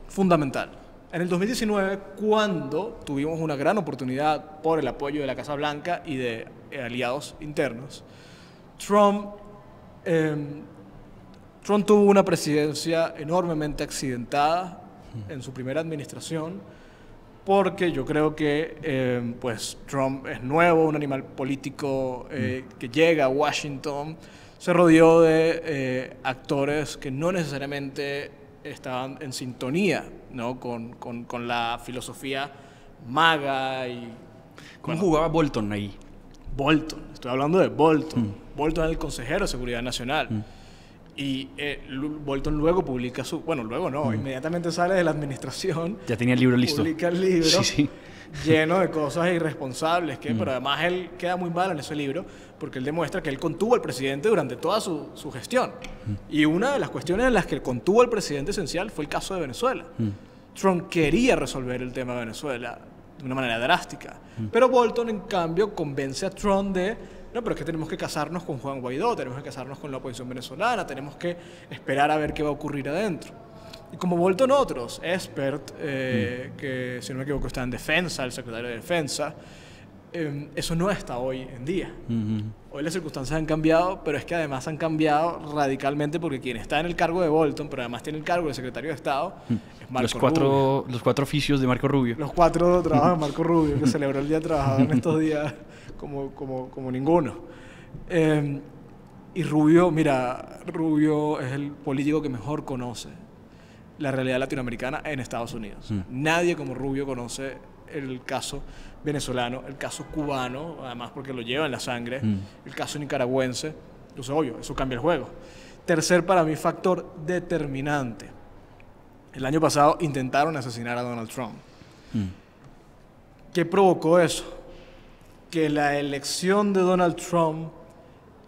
fundamental. En el 2019, cuando tuvimos una gran oportunidad por el apoyo de la Casa Blanca y de aliados internos, Trump tuvo una presidencia enormemente accidentada en su primera administración, porque yo creo que pues Trump es nuevo, un animal político que llega a Washington, se rodeó de actores que no necesariamente estaban en sintonía, ¿no? con la filosofía maga. ¿Cómo jugaba Bolton ahí? Bolton, estoy hablando de Bolton. Bolton era el consejero de Seguridad Nacional. Y Bolton luego publica inmediatamente sale de la administración. Ya tenía el libro listo. Publica el libro lleno de cosas irresponsables, pero además él queda muy mal en ese libro porque él demuestra que él contuvo al presidente durante toda su gestión. Y una de las cuestiones en las que contuvo al presidente esencial fue el caso de Venezuela. Trump quería resolver el tema de Venezuela de una manera drástica, pero Bolton en cambio convence a Trump de no, pero es que tenemos que casarnos con Juan Guaidó, tenemos que casarnos con la oposición venezolana, tenemos que esperar a ver qué va a ocurrir adentro. Y como Bolton otros, Espert, que si no me equivoco está en defensa, el secretario de defensa, eso no está hoy en día. Hoy las circunstancias han cambiado, pero es que además han cambiado radicalmente porque quien está en el cargo de Bolton, pero además tiene el cargo de secretario de Estado, es Marco Rubio. Los 4 oficios de Marco Rubio. Los 4 trabajos de Marco Rubio, que celebró el Día del Trabajador en estos días como ninguno. Y Rubio, mira, Rubio es el político que mejor conoce la realidad latinoamericana en Estados Unidos. Nadie como Rubio conoce el caso venezolano, el caso cubano, además porque lo lleva en la sangre, el caso nicaragüense. Entonces, obvio, eso cambia el juego. Tercer, para mí, factor determinante. El año pasado intentaron asesinar a Donald Trump. ¿Qué provocó eso? Que la elección de Donald Trump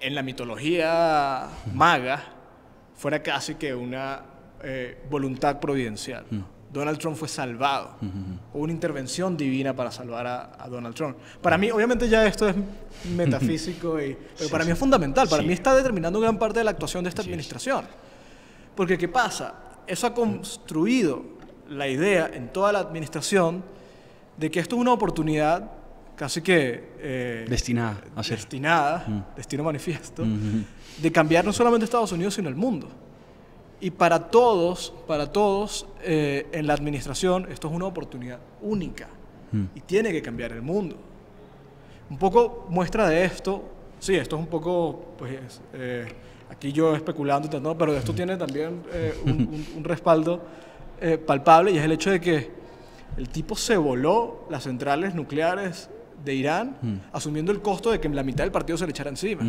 en la mitología maga fuera casi que una voluntad providencial. Donald Trump fue salvado. Hubo una intervención divina para salvar a Donald Trump. Para mí, obviamente ya esto es metafísico, pero para mí es fundamental. Para mí está determinando gran parte de la actuación de esta administración. Porque ¿qué pasa? Eso ha construido la idea en toda la administración de que esto es una oportunidad casi que destinada a ser. Destino manifiesto, de cambiar no solamente Estados Unidos, sino el mundo. Y para todos en la administración, esto es una oportunidad única y tiene que cambiar el mundo. Un poco muestra de esto, sí, esto es un poco, pues, aquí yo especulando, pero esto tiene también un respaldo palpable, y es el hecho de que el tipo se voló las centrales nucleares de Irán, asumiendo el costo de que la mitad del partido se le echara encima.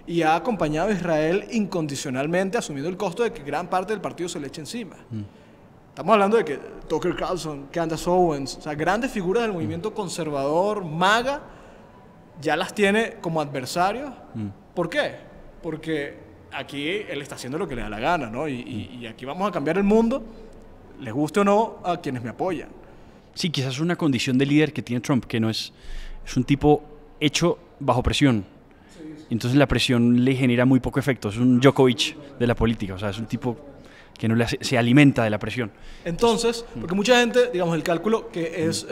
Y ha acompañado a Israel incondicionalmente, asumiendo el costo de que gran parte del partido se le eche encima. Estamos hablando de que Tucker Carlson, Candace Owens, o sea, grandes figuras del movimiento conservador, MAGA, ya las tiene como adversarios. ¿Por qué? Porque aquí él está haciendo lo que le da la gana, ¿no? Y aquí vamos a cambiar el mundo, les guste o no a quienes me apoyan. Sí, quizás es una condición de líder que tiene Trump, que no es un tipo hecho bajo presión. Entonces la presión le genera muy poco efecto. Es un Djokovic de la política, o sea, es un tipo que no se alimenta de la presión. Entonces, porque mucha gente, digamos, el cálculo que es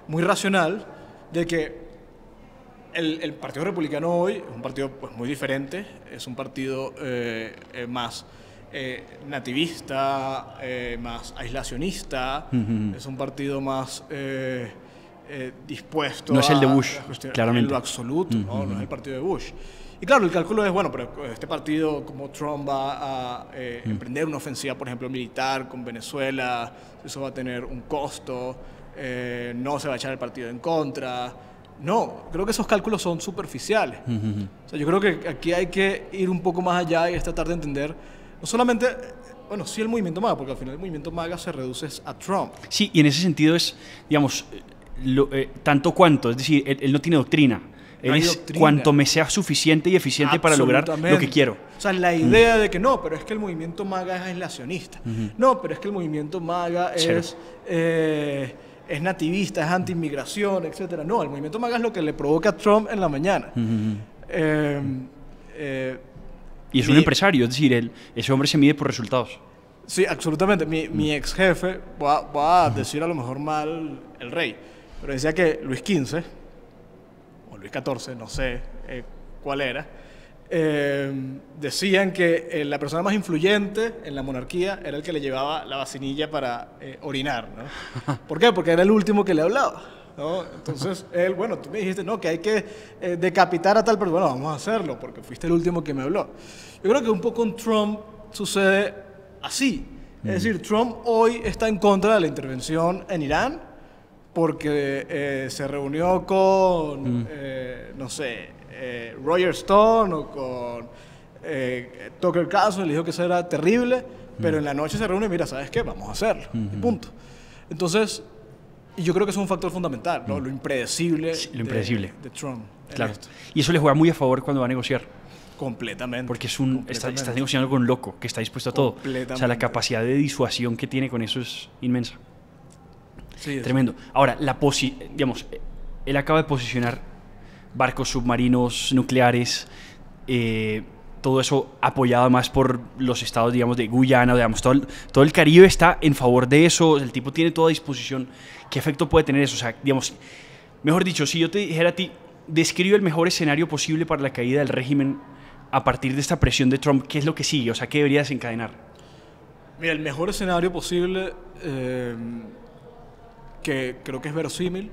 muy racional, de que el Partido Republicano hoy es un partido pues, muy diferente, es un partido más nativista, más aislacionista, es un partido más dispuesto no es el de Bush, claramente. En lo absoluto, ¿no? No es el partido de Bush. Y claro, el cálculo es, bueno, pero este partido, como Trump va a emprender una ofensiva, por ejemplo, militar con Venezuela, eso va a tener un costo, no se va a echar el partido en contra. No, creo que esos cálculos son superficiales. O sea, yo creo que aquí hay que ir un poco más allá y tratar de entender, no solamente, bueno, sí el movimiento MAGA, porque al final el movimiento MAGA se reduce a Trump. Sí, y en ese sentido es, digamos, tanto cuanto, es decir, él no tiene doctrina. No es doctrina. Cuanto me sea suficiente y eficiente para lograr lo que quiero. O sea, la idea de que no, pero es que el movimiento MAGA es aislacionista. No, pero es que el movimiento MAGA es nativista, es anti-inmigración, etc. No, el movimiento MAGA es lo que le provoca a Trump en la mañana. Y es un empresario, es decir, ese hombre se mide por resultados. Sí, absolutamente. Mi ex jefe, voy a decir a lo mejor mal el rey, pero decía que Luis XV, o Luis XIV, no sé cuál era, decían que la persona más influyente en la monarquía era el que le llevaba la vacinilla para orinar, ¿no? ¿Por qué? Porque era el último que le hablaba, ¿no? Entonces, él, bueno, tú me dijiste, no, que hay que decapitar a tal persona. Bueno, vamos a hacerlo, porque fuiste el último que me habló. Yo creo que un poco con Trump sucede así. Es decir, Trump hoy está en contra de la intervención en Irán porque se reunió con, no sé, Roger Stone o con Tucker Carlson, le dijo que eso era terrible, pero en la noche se reúne y mira, ¿sabes qué? Vamos a hacerlo, y punto. Entonces, y yo creo que es un factor fundamental, ¿no? Lo impredecible, sí, lo impredecible. De Trump. Claro. Y eso le juega muy a favor cuando va a negociar. Completamente. Porque está negociando con un loco que está dispuesto a todo. O sea, la capacidad de disuasión que tiene con eso es inmensa. Sí, tremendo. Ahora, digamos, él acaba de posicionar barcos submarinos nucleares, todo eso apoyado más por los estados, digamos, de Guyana, digamos, todo el Caribe está en favor de eso, el tipo tiene toda disposición. ¿Qué efecto puede tener eso? O sea, digamos, mejor dicho, si yo te dijera a ti, describe el mejor escenario posible para la caída del régimen a partir de esta presión de Trump, ¿qué es lo que sigue? O sea, ¿qué debería desencadenar? Mira, el mejor escenario posible, que creo que es verosímil,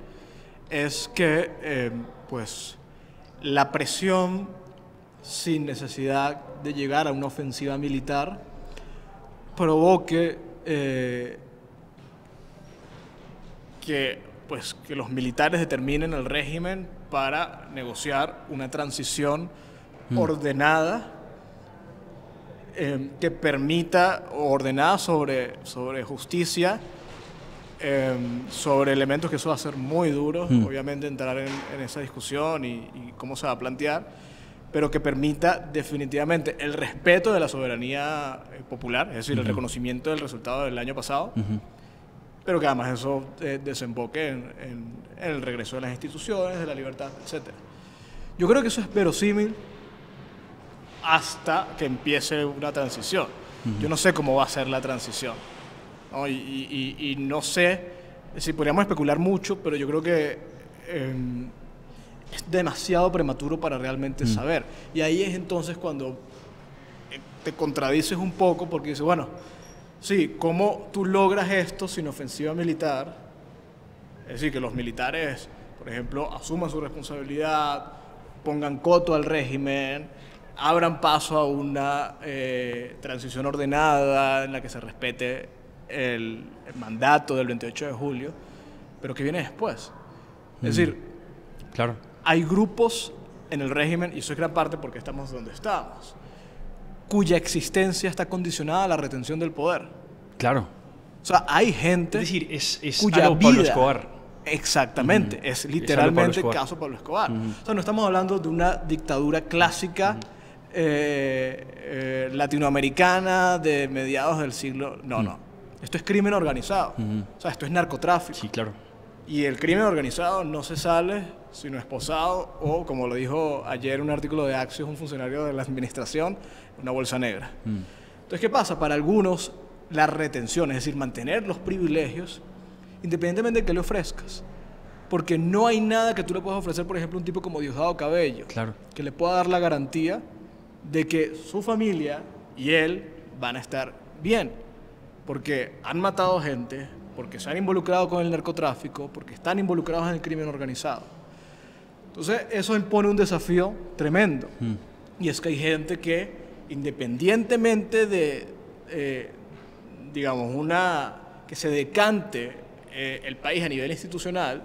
es que pues la presión sin necesidad de llegar a una ofensiva militar provoque que los militares determinen el régimen para negociar una transición ordenada que permita, ordenada sobre justicia, sobre elementos que eso va a ser muy duro, obviamente entrar en esa discusión y cómo se va a plantear, pero que permita definitivamente el respeto de la soberanía popular, es decir, el reconocimiento del resultado del año pasado, pero que además eso desemboque en el regreso de las instituciones, de la libertad, etc. Yo creo que eso es verosímil hasta que empiece una transición. Yo no sé cómo va a ser la transición, ¿no? Y no sé si podríamos especular mucho, pero yo creo que es demasiado prematuro para realmente saber. Y ahí es entonces cuando te contradices un poco porque dices, bueno, sí, ¿cómo tú logras esto sin ofensiva militar? Es decir, que los militares, por ejemplo, asuman su responsabilidad, pongan coto al régimen, abran paso a una transición ordenada en la que se respete el mandato del 28 de julio, pero ¿qué viene después? Es decir, claro, hay grupos en el régimen, y eso es gran parte porque estamos donde estamos, cuya existencia está condicionada a la retención del poder. Claro. O sea, hay gente es decir, es cuya algo Pablo vida Escobar. Exactamente, es literalmente caso Pablo Escobar. O sea, no estamos hablando de una dictadura clásica latinoamericana de mediados del siglo... No, no. Esto es crimen organizado. O sea, esto es narcotráfico. Sí, claro. Y el crimen organizado no se sale sino esposado o, como lo dijo ayer un artículo de Axios, un funcionario de la administración, una bolsa negra. Entonces, ¿qué pasa? Para algunos, la retención, es decir, mantener los privilegios, independientemente de que le ofrezcas. Porque no hay nada que tú le puedas ofrecer, por ejemplo, a un tipo como Diosdado Cabello, Claro. que le pueda dar la garantía de que su familia y él van a estar bien. Porque han matado gente, porque se han involucrado con el narcotráfico, porque están involucrados en el crimen organizado. Entonces, eso impone un desafío tremendo. Y es que hay gente que, independientemente de, digamos, que se decante el país a nivel institucional,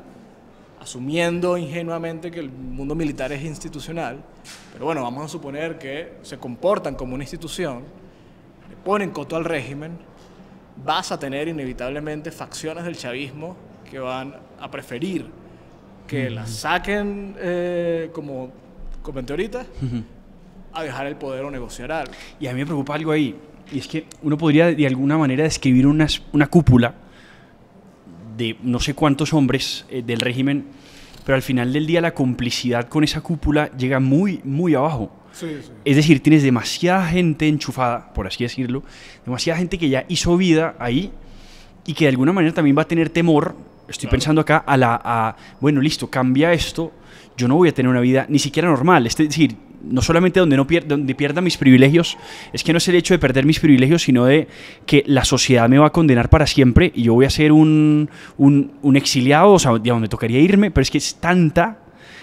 asumiendo ingenuamente que el mundo militar es institucional, pero bueno, vamos a suponer que se comportan como una institución, le ponen coto al régimen, vas a tener inevitablemente facciones del chavismo que van a preferir que las saquen, como comenté ahorita, a dejar el poder o negociar algo. Y a mí me preocupa algo ahí, y es que uno podría de alguna manera describir una cúpula de no sé cuántos hombres del régimen, pero al final del día la complicidad con esa cúpula llega muy, muy abajo. Sí, sí. Es decir, tienes demasiada gente enchufada, por así decirlo, demasiada gente que ya hizo vida ahí y que de alguna manera también va a tener temor, estoy pensando acá, bueno, listo, cambia esto, yo no voy a tener una vida ni siquiera normal. Es decir, no solamente donde pierda mis privilegios, es que no es el hecho de perder mis privilegios, sino de que la sociedad me va a condenar para siempre y yo voy a ser un exiliado, o sea, digamos, me tocaría irme, pero es que es tanta...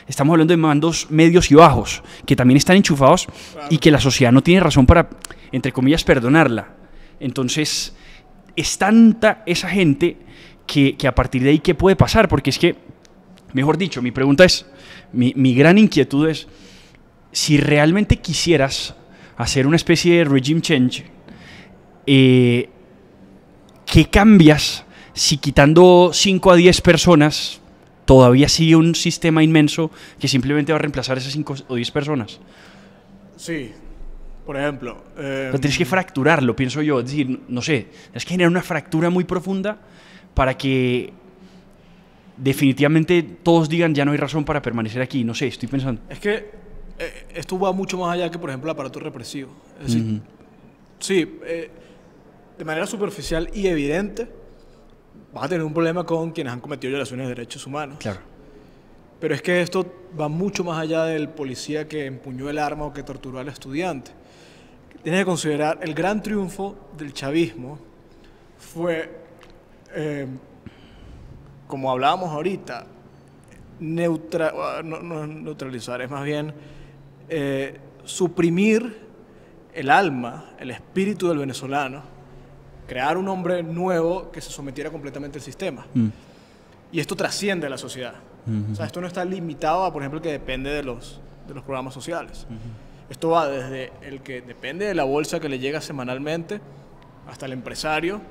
Estamos hablando de mandos medios y bajos, que también están enchufados y que la sociedad no tiene razón para, entre comillas, perdonarla. Entonces, es tanta esa gente que a partir de ahí, ¿qué puede pasar? Porque es que, mejor dicho, mi pregunta es, mi gran inquietud es, si realmente quisieras hacer una especie de regime change, ¿qué cambias si quitando 5 a 10 personas todavía sigue un sistema inmenso que simplemente va a reemplazar esas 5 o 10 personas? Sí, por ejemplo... Pero tienes que fracturarlo, pienso yo. Es decir, no sé, tienes que generar una fractura muy profunda para que definitivamente todos digan ya no hay razón para permanecer aquí. No sé, estoy pensando. Es que esto va mucho más allá que, por ejemplo, el aparato represivo. Es decir, sí, de manera superficial y evidente, vas a tener un problema con quienes han cometido violaciones de derechos humanos. Claro. Pero es que esto va mucho más allá del policía que empuñó el arma o que torturó al estudiante. Tienes que considerar el gran triunfo del chavismo fue, como hablábamos ahorita, no neutralizar, es más bien suprimir el alma, el espíritu del venezolano, crear un hombre nuevo que se sometiera completamente al sistema. Y esto trasciende a la sociedad. O sea, esto no está limitado a, por ejemplo, que depende de los programas sociales. Esto va desde el que depende de la bolsa que le llega semanalmente hasta el empresario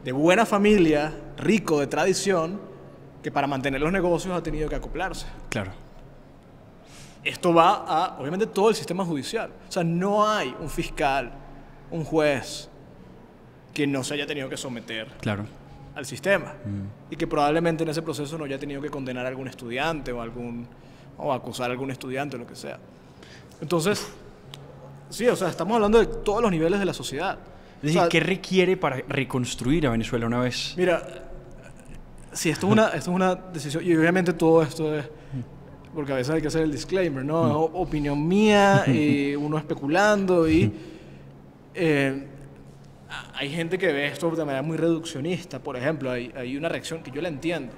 de buena familia, rico, de tradición, que para mantener los negocios ha tenido que acoplarse. Claro. Esto va a, obviamente, todo el sistema judicial. O sea, no hay un fiscal, un juez que no se haya tenido que someter al sistema y que probablemente en ese proceso no haya tenido que condenar a algún estudiante o acusar a algún estudiante o lo que sea. Entonces, sí, o sea, estamos hablando de todos los niveles de la sociedad. Es decir, ¿qué requiere para reconstruir a Venezuela una vez? Mira, sí, esto es una decisión, y obviamente todo esto es, porque a veces hay que hacer el disclaimer, ¿no? Es opinión mía, y uno especulando, y hay gente que ve esto de manera muy reduccionista. Por ejemplo, hay una reacción que yo la entiendo,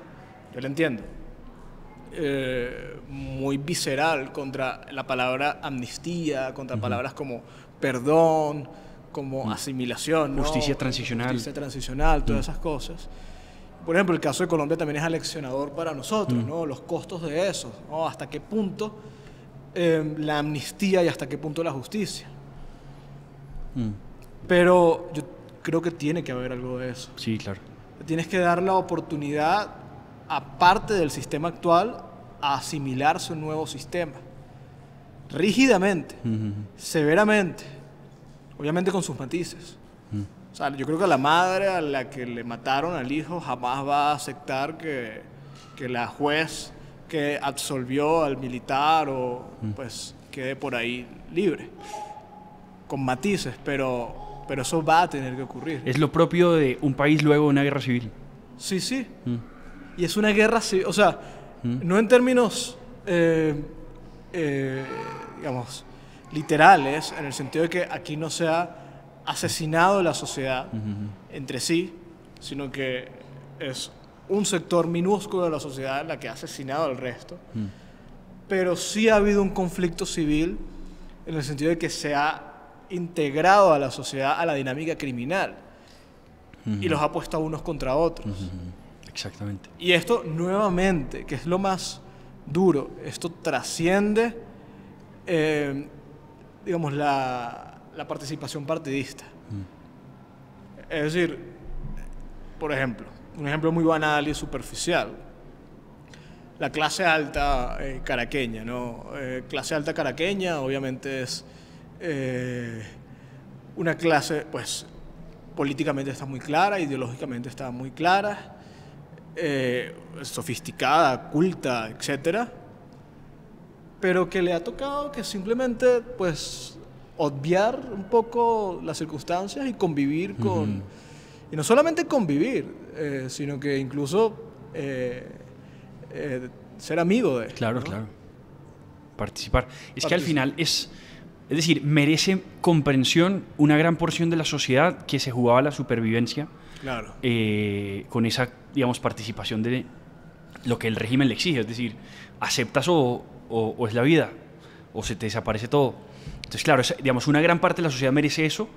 muy visceral contra la palabra amnistía, contra palabras como perdón, como asimilación, ¿no? Justicia transicional, todas esas cosas. Por ejemplo, el caso de Colombia también es aleccionador para nosotros, ¿no? Los costos de eso, ¿no? Hasta qué punto la amnistía y hasta qué punto la justicia. Pero yo creo que tiene que haber algo de eso. Sí, claro. Tienes que dar la oportunidad aparte del sistema actual, a asimilarse a un nuevo sistema. Rígidamente, severamente, obviamente con sus matices. O sea, yo creo que la madre a la que le mataron al hijo jamás va a aceptar que la juez que absolvió al militar o pues quede por ahí libre, con matices, pero eso va a tener que ocurrir. Es lo propio de un país luego de una guerra civil. Sí, sí. Y es una guerra civil, o sea, no en términos, digamos, literales, en el sentido de que aquí no se ha asesinado la sociedad entre sí, sino que es un sector minúsculo de la sociedad la que ha asesinado al resto. Pero sí ha habido un conflicto civil en el sentido de que se ha integrado a la sociedad a la dinámica criminal y los ha puesto a unos contra otros. Exactamente. Y esto nuevamente, que es lo más duro, esto trasciende, digamos, la participación partidista. Es decir, por ejemplo, un ejemplo muy banal y superficial, la clase alta caraqueña, ¿no? Clase alta caraqueña obviamente es una clase, pues, políticamente está muy clara, ideológicamente está muy clara, sofisticada, culta, etcétera, pero que le ha tocado que simplemente, pues, obviar un poco las circunstancias y convivir con... Y no solamente convivir, sino que incluso ser amigo de... Claro, ¿no? claro. Participar. Es que al final es decir, merece comprensión una gran porción de la sociedad que se jugaba la supervivencia, claro, con esa, digamos, participación de lo que el régimen le exige. Es decir, aceptas o es la vida, o se te desaparece todo. Entonces, claro, digamos, una gran parte de la sociedad merece eso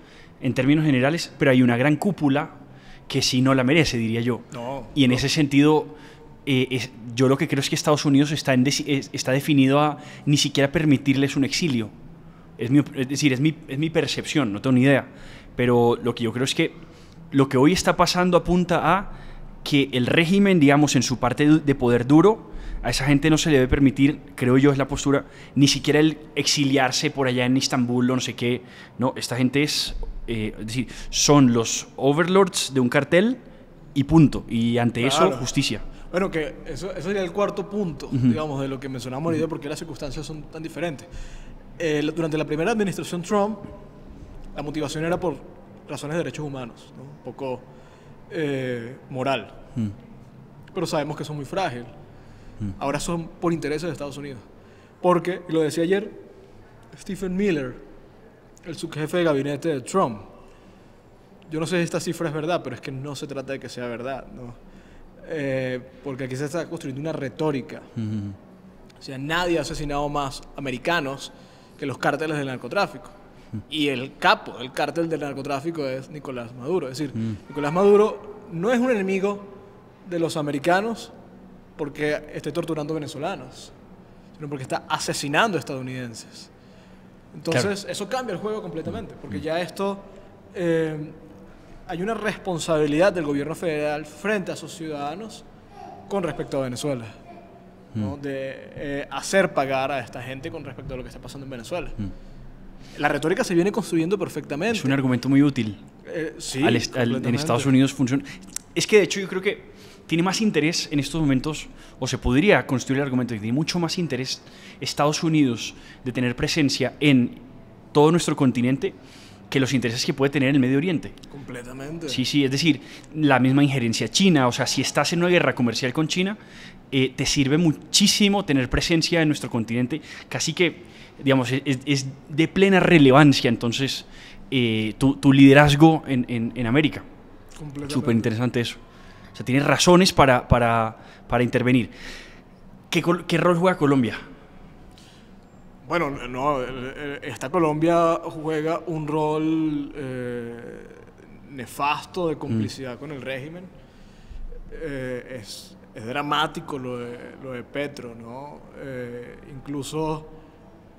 en términos generales, pero hay una gran cúpula que sí no la merece, diría yo. No, y en no. ese sentido, yo lo que creo es que Estados Unidos está definido a ni siquiera permitirles un exilio. Es decir, es mi percepción, no tengo ni idea. Pero lo que yo creo es que lo que hoy está pasando apunta a que el régimen, digamos, en su parte de poder duro, a esa gente no se le debe permitir, creo yo, es la postura, ni siquiera el exiliarse por allá en Estambul o no sé qué. No, esta gente es decir, son los overlords de un cartel y punto. Y ante Claro. eso, justicia. Bueno, que eso sería el cuarto punto, digamos, de lo que mencionamos ahorita, porque las circunstancias son tan diferentes. Durante la primera administración Trump, la motivación era por razones de derechos humanos, ¿no? Un poco moral. Pero sabemos que son muy frágiles. Ahora son por intereses de Estados Unidos. Porque, y lo decía ayer, Stephen Miller, el subjefe de gabinete de Trump, yo no sé si esta cifra es verdad, pero es que no se trata de que sea verdad, ¿no? Porque aquí se está construyendo una retórica. O sea, nadie ha asesinado más americanos que los cárteles del narcotráfico. Y el capo del cártel del narcotráfico es Nicolás Maduro. Es decir, Nicolás Maduro no es un enemigo de los americanos porque esté torturando venezolanos, sino porque está asesinando estadounidenses. Entonces, claro, eso cambia el juego completamente, porque ya esto... hay una responsabilidad del gobierno federal frente a sus ciudadanos con respecto a Venezuela, ¿no? De hacer pagar a esta gente con respecto a lo que está pasando en Venezuela. La retórica se viene construyendo perfectamente. Es un argumento muy útil. Sí, en Estados Unidos funciona. Es que de hecho yo creo que tiene más interés en estos momentos, o se podría construir el argumento, que tiene mucho más interés Estados Unidos de tener presencia en todo nuestro continente que los intereses que puede tener en el Medio Oriente. Completamente. Sí, sí, es decir, la misma injerencia china, o sea, si estás en una guerra comercial con China, te sirve muchísimo tener presencia en nuestro continente, casi que, digamos, es de plena relevancia, entonces, tu liderazgo en América. Súper interesante eso. O sea, tienes razones para intervenir. ¿Qué rol juega Colombia? Bueno, no, esta Colombia juega un rol nefasto de complicidad con el régimen. Es dramático lo de Petro, ¿no? Incluso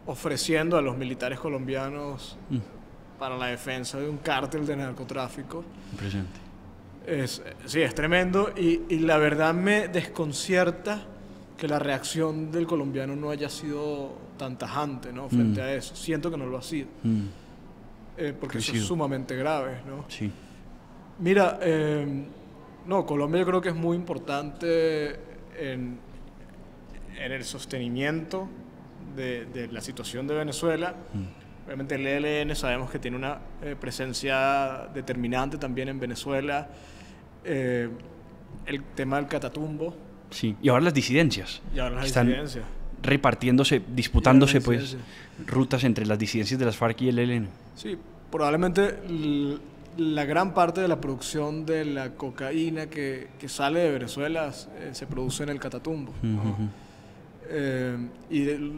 ofreciendo a los militares colombianos para la defensa de un cártel de narcotráfico. Impresionante. Sí, es tremendo y la verdad me desconcierta que la reacción del colombiano no haya sido tan tajante, ¿no? Frente a eso. Siento que no lo ha sido. Porque eso es sumamente grave, ¿no? Sí. Mira, no, Colombia yo creo que es muy importante en el sostenimiento de la situación de Venezuela. Obviamente el ELN sabemos que tiene una presencia determinante también en Venezuela. El tema del Catatumbo. Sí, y ahora las disidencias. Y ahora las están disidencias. repartiéndose, disputándose pues rutas entre las disidencias de las FARC y el ELN. Sí, probablemente la gran parte de la producción de la cocaína que sale de Venezuela se produce en el Catatumbo, ¿no?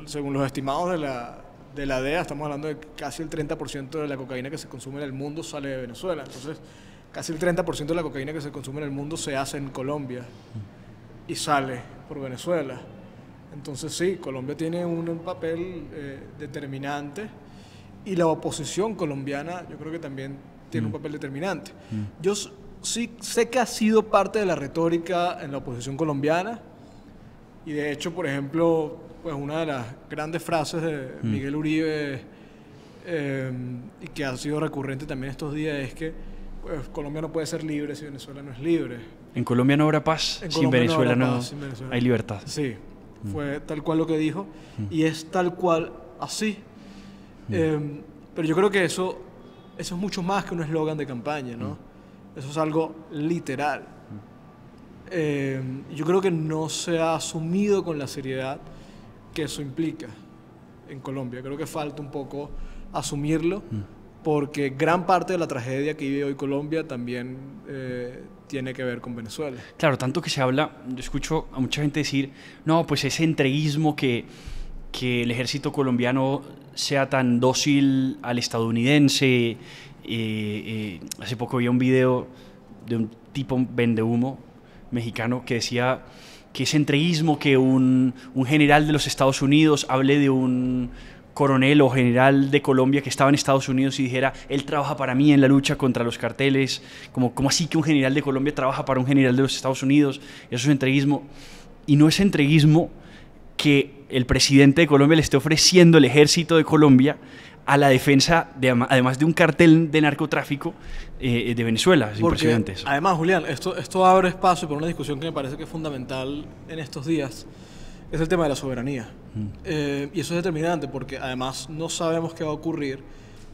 Según los estimados de la DEA, estamos hablando de que casi el 30% de la cocaína que se consume en el mundo sale de Venezuela. Entonces, casi el 30% de la cocaína que se consume en el mundo se hace en Colombia y sale por Venezuela. Entonces sí, Colombia tiene un papel determinante y la oposición colombiana yo creo que también tiene un papel determinante. Yo sí sé que ha sido parte de la retórica en la oposición colombiana y de hecho, por ejemplo, pues una de las grandes frases de Miguel Uribe y que ha sido recurrente también estos días es que pues, Colombia no puede ser libre si Venezuela no es libre. En Colombia no habrá paz, sin Venezuela no hay libertad. Sí, fue tal cual lo que dijo y es tal cual así. Pero yo creo que eso es mucho más que un eslogan de campaña, ¿no? Eso es algo literal. Yo creo que no se ha asumido con la seriedad que eso implica en Colombia. Creo que falta un poco asumirlo porque gran parte de la tragedia que vive hoy Colombia también tiene que ver con Venezuela. Claro, tanto que se habla, yo escucho a mucha gente decir, no, pues ese entreguismo que el ejército colombiano sea tan dócil al estadounidense. Hace poco vi un video de un tipo vendehumo mexicano que decía que ese entreguismo, que un general de los Estados Unidos hable de un coronel o general de Colombia que estaba en Estados Unidos y dijera, él trabaja para mí en la lucha contra los carteles, como así que un general de Colombia trabaja para un general de los Estados Unidos, eso es entreguismo. Y no es entreguismo que el presidente de Colombia le esté ofreciendo el ejército de Colombia a la defensa, además de un cartel de narcotráfico de Venezuela. Es impresionante eso. Además, Julián, esto abre espacio para una discusión que me parece que es fundamental en estos días, es el tema de la soberanía. Y eso es determinante porque además no sabemos qué va a ocurrir,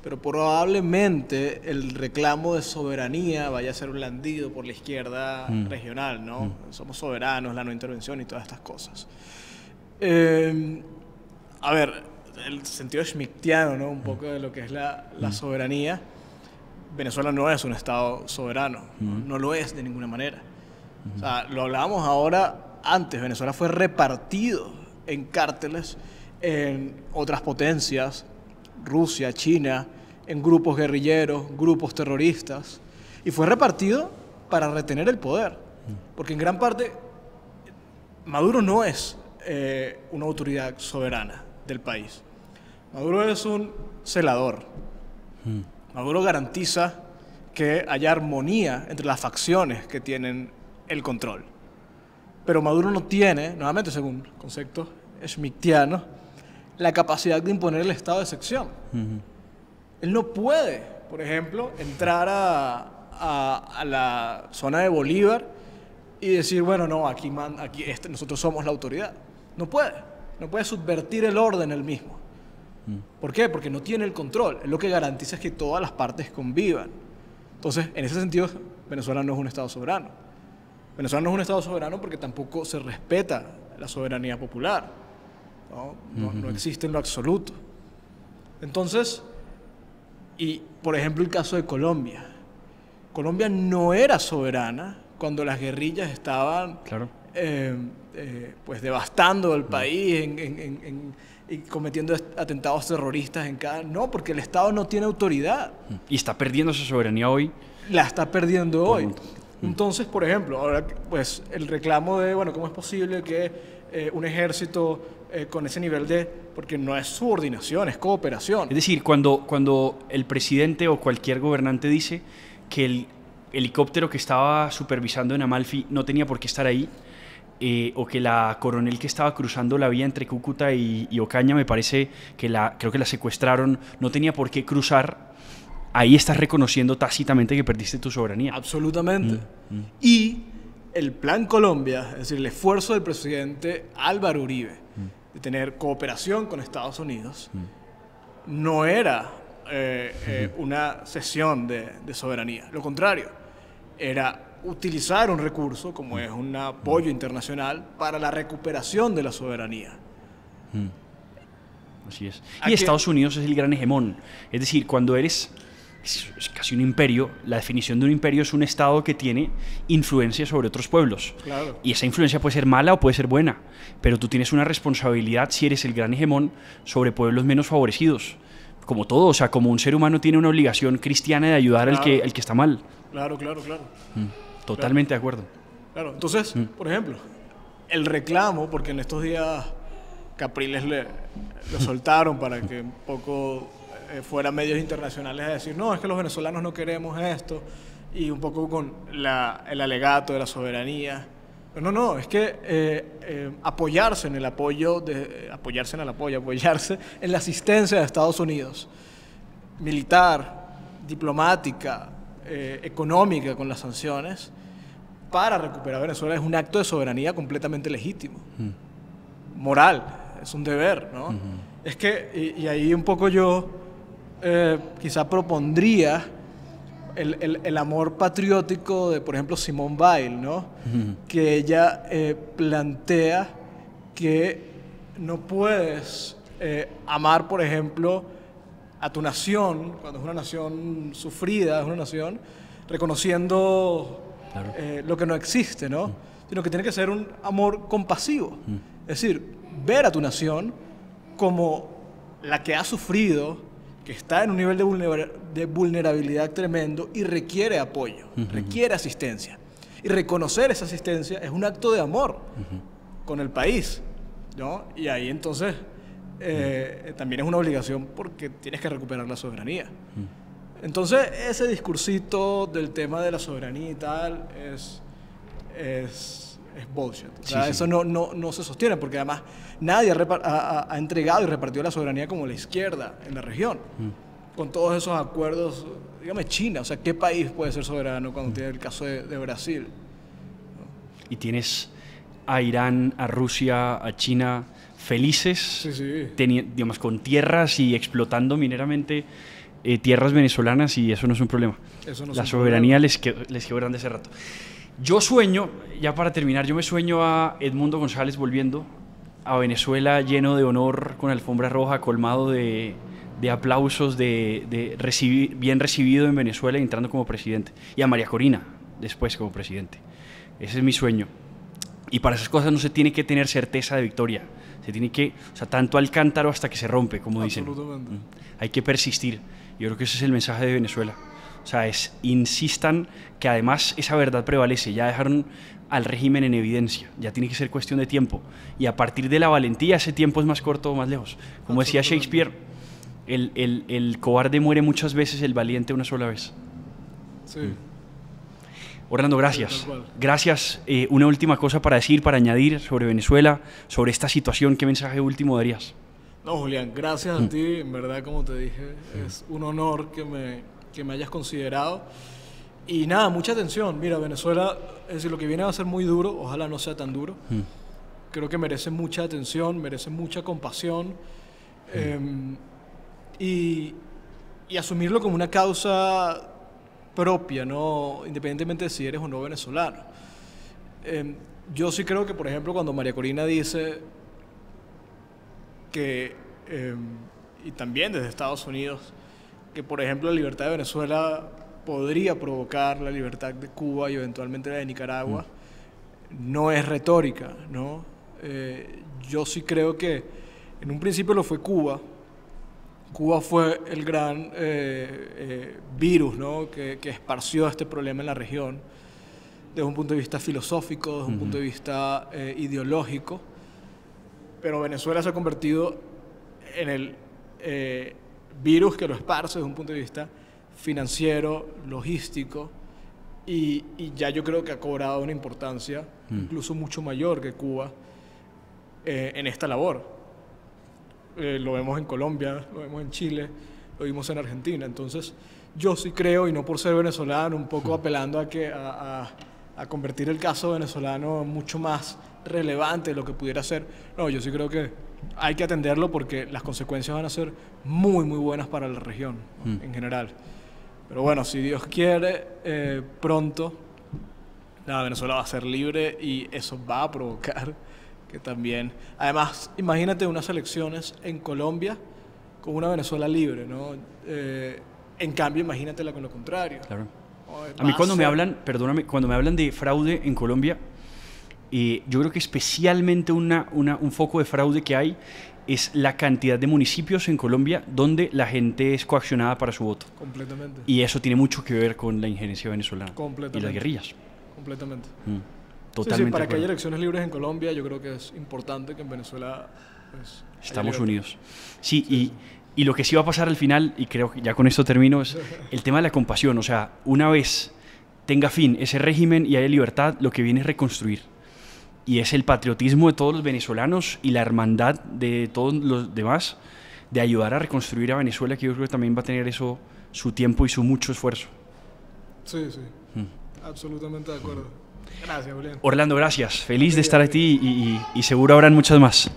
pero probablemente el reclamo de soberanía vaya a ser blandido por la izquierda regional, ¿no? Somos soberanos, la no intervención y todas estas cosas. A ver, el sentido schmichtiano, ¿no? Un poco de lo que es la soberanía. Venezuela no es un estado soberano, no lo es de ninguna manera. O sea, lo hablábamos ahora antes, Venezuela fue repartido en cárteles en otras potencias, Rusia, China, en grupos guerrilleros, grupos terroristas, y fue repartido para retener el poder, porque en gran parte Maduro no es una autoridad soberana del país. Maduro es un celador. Maduro garantiza que haya armonía entre las facciones que tienen el control. Pero Maduro no tiene, nuevamente según conceptos schmichtianos, la capacidad de imponer el estado de excepción. Él no puede, por ejemplo, entrar a la zona de Bolívar y decir, bueno, no, aquí nosotros somos la autoridad. No puede subvertir el orden él mismo. ¿Por qué? Porque no tiene el control. Él lo que garantiza es que todas las partes convivan. Entonces, en ese sentido, Venezuela no es un estado soberano. Venezuela no es un estado soberano porque tampoco se respeta la soberanía popular. No existe en lo absoluto. Entonces, y por ejemplo el caso de Colombia. Colombia no era soberana cuando las guerrillas estaban pues devastando el país y cometiendo atentados terroristas en cada... No, porque el Estado no tiene autoridad. Y está perdiendo esa soberanía hoy. La está perdiendo hoy. Entonces, por ejemplo, ahora pues el reclamo de, bueno, ¿cómo es posible que un ejército con ese nivel de... Porque no es subordinación, es cooperación. Es decir, cuando el presidente o cualquier gobernante dice que helicóptero que estaba supervisando en Amalfi no tenía por qué estar ahí, o que la coronel que estaba cruzando la vía entre Cúcuta y Ocaña, me parece que creo que la secuestraron, no tenía por qué cruzar. Ahí estás reconociendo tácitamente que perdiste tu soberanía. Absolutamente. Y el Plan Colombia, es decir, el esfuerzo del presidente Álvaro Uribe de tener cooperación con Estados Unidos, no era una cesión de soberanía. Lo contrario, era utilizar un recurso como es un apoyo internacional para la recuperación de la soberanía. Así es. Y Estados Unidos es el gran hegemón. Es decir, cuando es casi un imperio, la definición de un imperio es un estado que tiene influencia sobre otros pueblos. Claro. Y esa influencia puede ser mala o puede ser buena, pero tú tienes una responsabilidad si eres el gran hegemón sobre pueblos menos favorecidos. Como todo, o sea, como un ser humano tiene una obligación cristiana de ayudar al que está mal. Claro. Totalmente de acuerdo. Claro, entonces, por ejemplo, el reclamo, porque en estos días Capriles lo soltaron para que un poco fuera medios internacionales a decir, no, es que los venezolanos no queremos esto, y un poco con el alegato de la soberanía. Pero no, es que apoyarse en la asistencia de Estados Unidos, militar, diplomática, económica con las sanciones, para recuperar Venezuela es un acto de soberanía completamente legítimo, moral, es un deber, ¿no? Es que, y ahí un poco yo quizá propondría el amor patriótico de, por ejemplo, Simone Weil, ¿no? Que ella plantea que no puedes amar, por ejemplo, a tu nación, cuando es una nación sufrida, es una nación reconociendo lo que no existe, ¿no? Sino que tiene que ser un amor compasivo. Es decir, ver a tu nación como la que ha sufrido, que está en un nivel de vulnerabilidad tremendo y requiere apoyo, requiere asistencia. Y reconocer esa asistencia es un acto de amor con el país, ¿no? Y ahí entonces también es una obligación porque tienes que recuperar la soberanía. Entonces ese discursito del tema de la soberanía y tal es bullshit. O sea, eso no se sostiene porque además nadie ha entregado y repartido la soberanía como la izquierda en la región. Con todos esos acuerdos, dígame China, o sea, ¿qué país puede ser soberano cuando tiene el caso de Brasil? ¿No? Y tienes a Irán, a Rusia, a China felices, digamos, con tierras y explotando mineramente tierras venezolanas, y eso no es un problema. La soberanía les quedó grande hace rato. Yo sueño, ya para terminar, yo me sueño a Edmundo González volviendo a Venezuela lleno de honor, con alfombra roja, colmado de aplausos, bien recibido en Venezuela, entrando como presidente. Y a María Corina después como presidente. Ese es mi sueño. Y para esas cosas no se tiene que tener certeza de victoria. Se tiene que, o sea, tanto al cántaro hasta que se rompe, como dicen. Hay que persistir. Yo creo que ese es el mensaje de Venezuela. O sea, insistan que además esa verdad prevalece. Ya dejaron al régimen en evidencia. Ya tiene que ser cuestión de tiempo. Y a partir de la valentía, ese tiempo es más corto o más lejos. Como decía Shakespeare, el cobarde muere muchas veces, el valiente una sola vez. Orlando, gracias. Gracias. Una última cosa para decir, para añadir sobre Venezuela, sobre esta situación. ¿Qué mensaje último darías? No, Julián, gracias a ti. En verdad, como te dije, es un honor que me hayas considerado. Y nada, mucha atención. Mira, Venezuela, es decir, lo que viene va a ser muy duro. Ojalá no sea tan duro. Creo que merece mucha atención, merece mucha compasión. Y asumirlo como una causa propia, ¿no? Independientemente de si eres o no venezolano. Yo sí creo que, por ejemplo, cuando María Corina dice que, y también desde Estados Unidos, que, por ejemplo, la libertad de Venezuela podría provocar la libertad de Cuba y eventualmente la de Nicaragua, no es retórica, ¿no? Yo sí creo que en un principio lo fue Cuba. Cuba fue el gran virus, ¿no? que esparció este problema en la región desde un punto de vista filosófico, desde un punto de vista ideológico, pero Venezuela se ha convertido en el virus que lo esparce desde un punto de vista financiero, logístico, y ya yo creo que ha cobrado una importancia incluso mucho mayor que Cuba en esta labor. Lo vemos en Colombia, lo vemos en Chile, lo vimos en Argentina. Entonces, yo sí creo, y no por ser venezolano, un poco apelando a convertir el caso venezolano mucho más relevante de lo que pudiera ser. No, yo sí creo que hay que atenderlo porque las consecuencias van a ser muy, muy buenas para la región, ¿no? En general. Pero bueno, si Dios quiere, pronto la Venezuela va a ser libre y eso va a provocar que también... Además, imagínate unas elecciones en Colombia con una Venezuela libre, ¿no? En cambio, imagínatela con lo contrario. Claro. A mí cuando me hablan, perdóname, cuando me hablan de fraude en Colombia, yo creo que especialmente un foco de fraude que hay es la cantidad de municipios en Colombia donde la gente es coaccionada para su voto. Completamente. Y eso tiene mucho que ver con la injerencia venezolana Completamente. y las guerrillas. Completamente. Totalmente. Sí, para que haya elecciones libres en Colombia, yo creo que es importante que en Venezuela pues, estamos unidos. Sí. Y lo que sí va a pasar al final, y creo que ya con esto termino, es el tema de la compasión. O sea, una vez tenga fin ese régimen y haya libertad, lo que viene es reconstruir. Y es el patriotismo de todos los venezolanos y la hermandad de todos los demás de ayudar a reconstruir a Venezuela, que yo creo que también va a tener eso, su tiempo y su mucho esfuerzo. Sí. Absolutamente de acuerdo. Gracias, Julián. Orlando, gracias. Feliz de estar aquí y seguro habrán muchas más.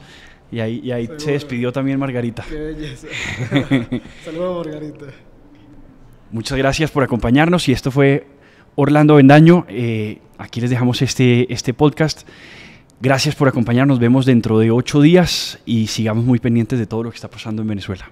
Y ahí se despidió también Margarita. Qué belleza. Saludos, Margarita. Muchas gracias por acompañarnos y esto fue Orlando Avendaño. Aquí les dejamos este podcast. Gracias por acompañarnos. Nos vemos dentro de 8 días y sigamos muy pendientes de todo lo que está pasando en Venezuela.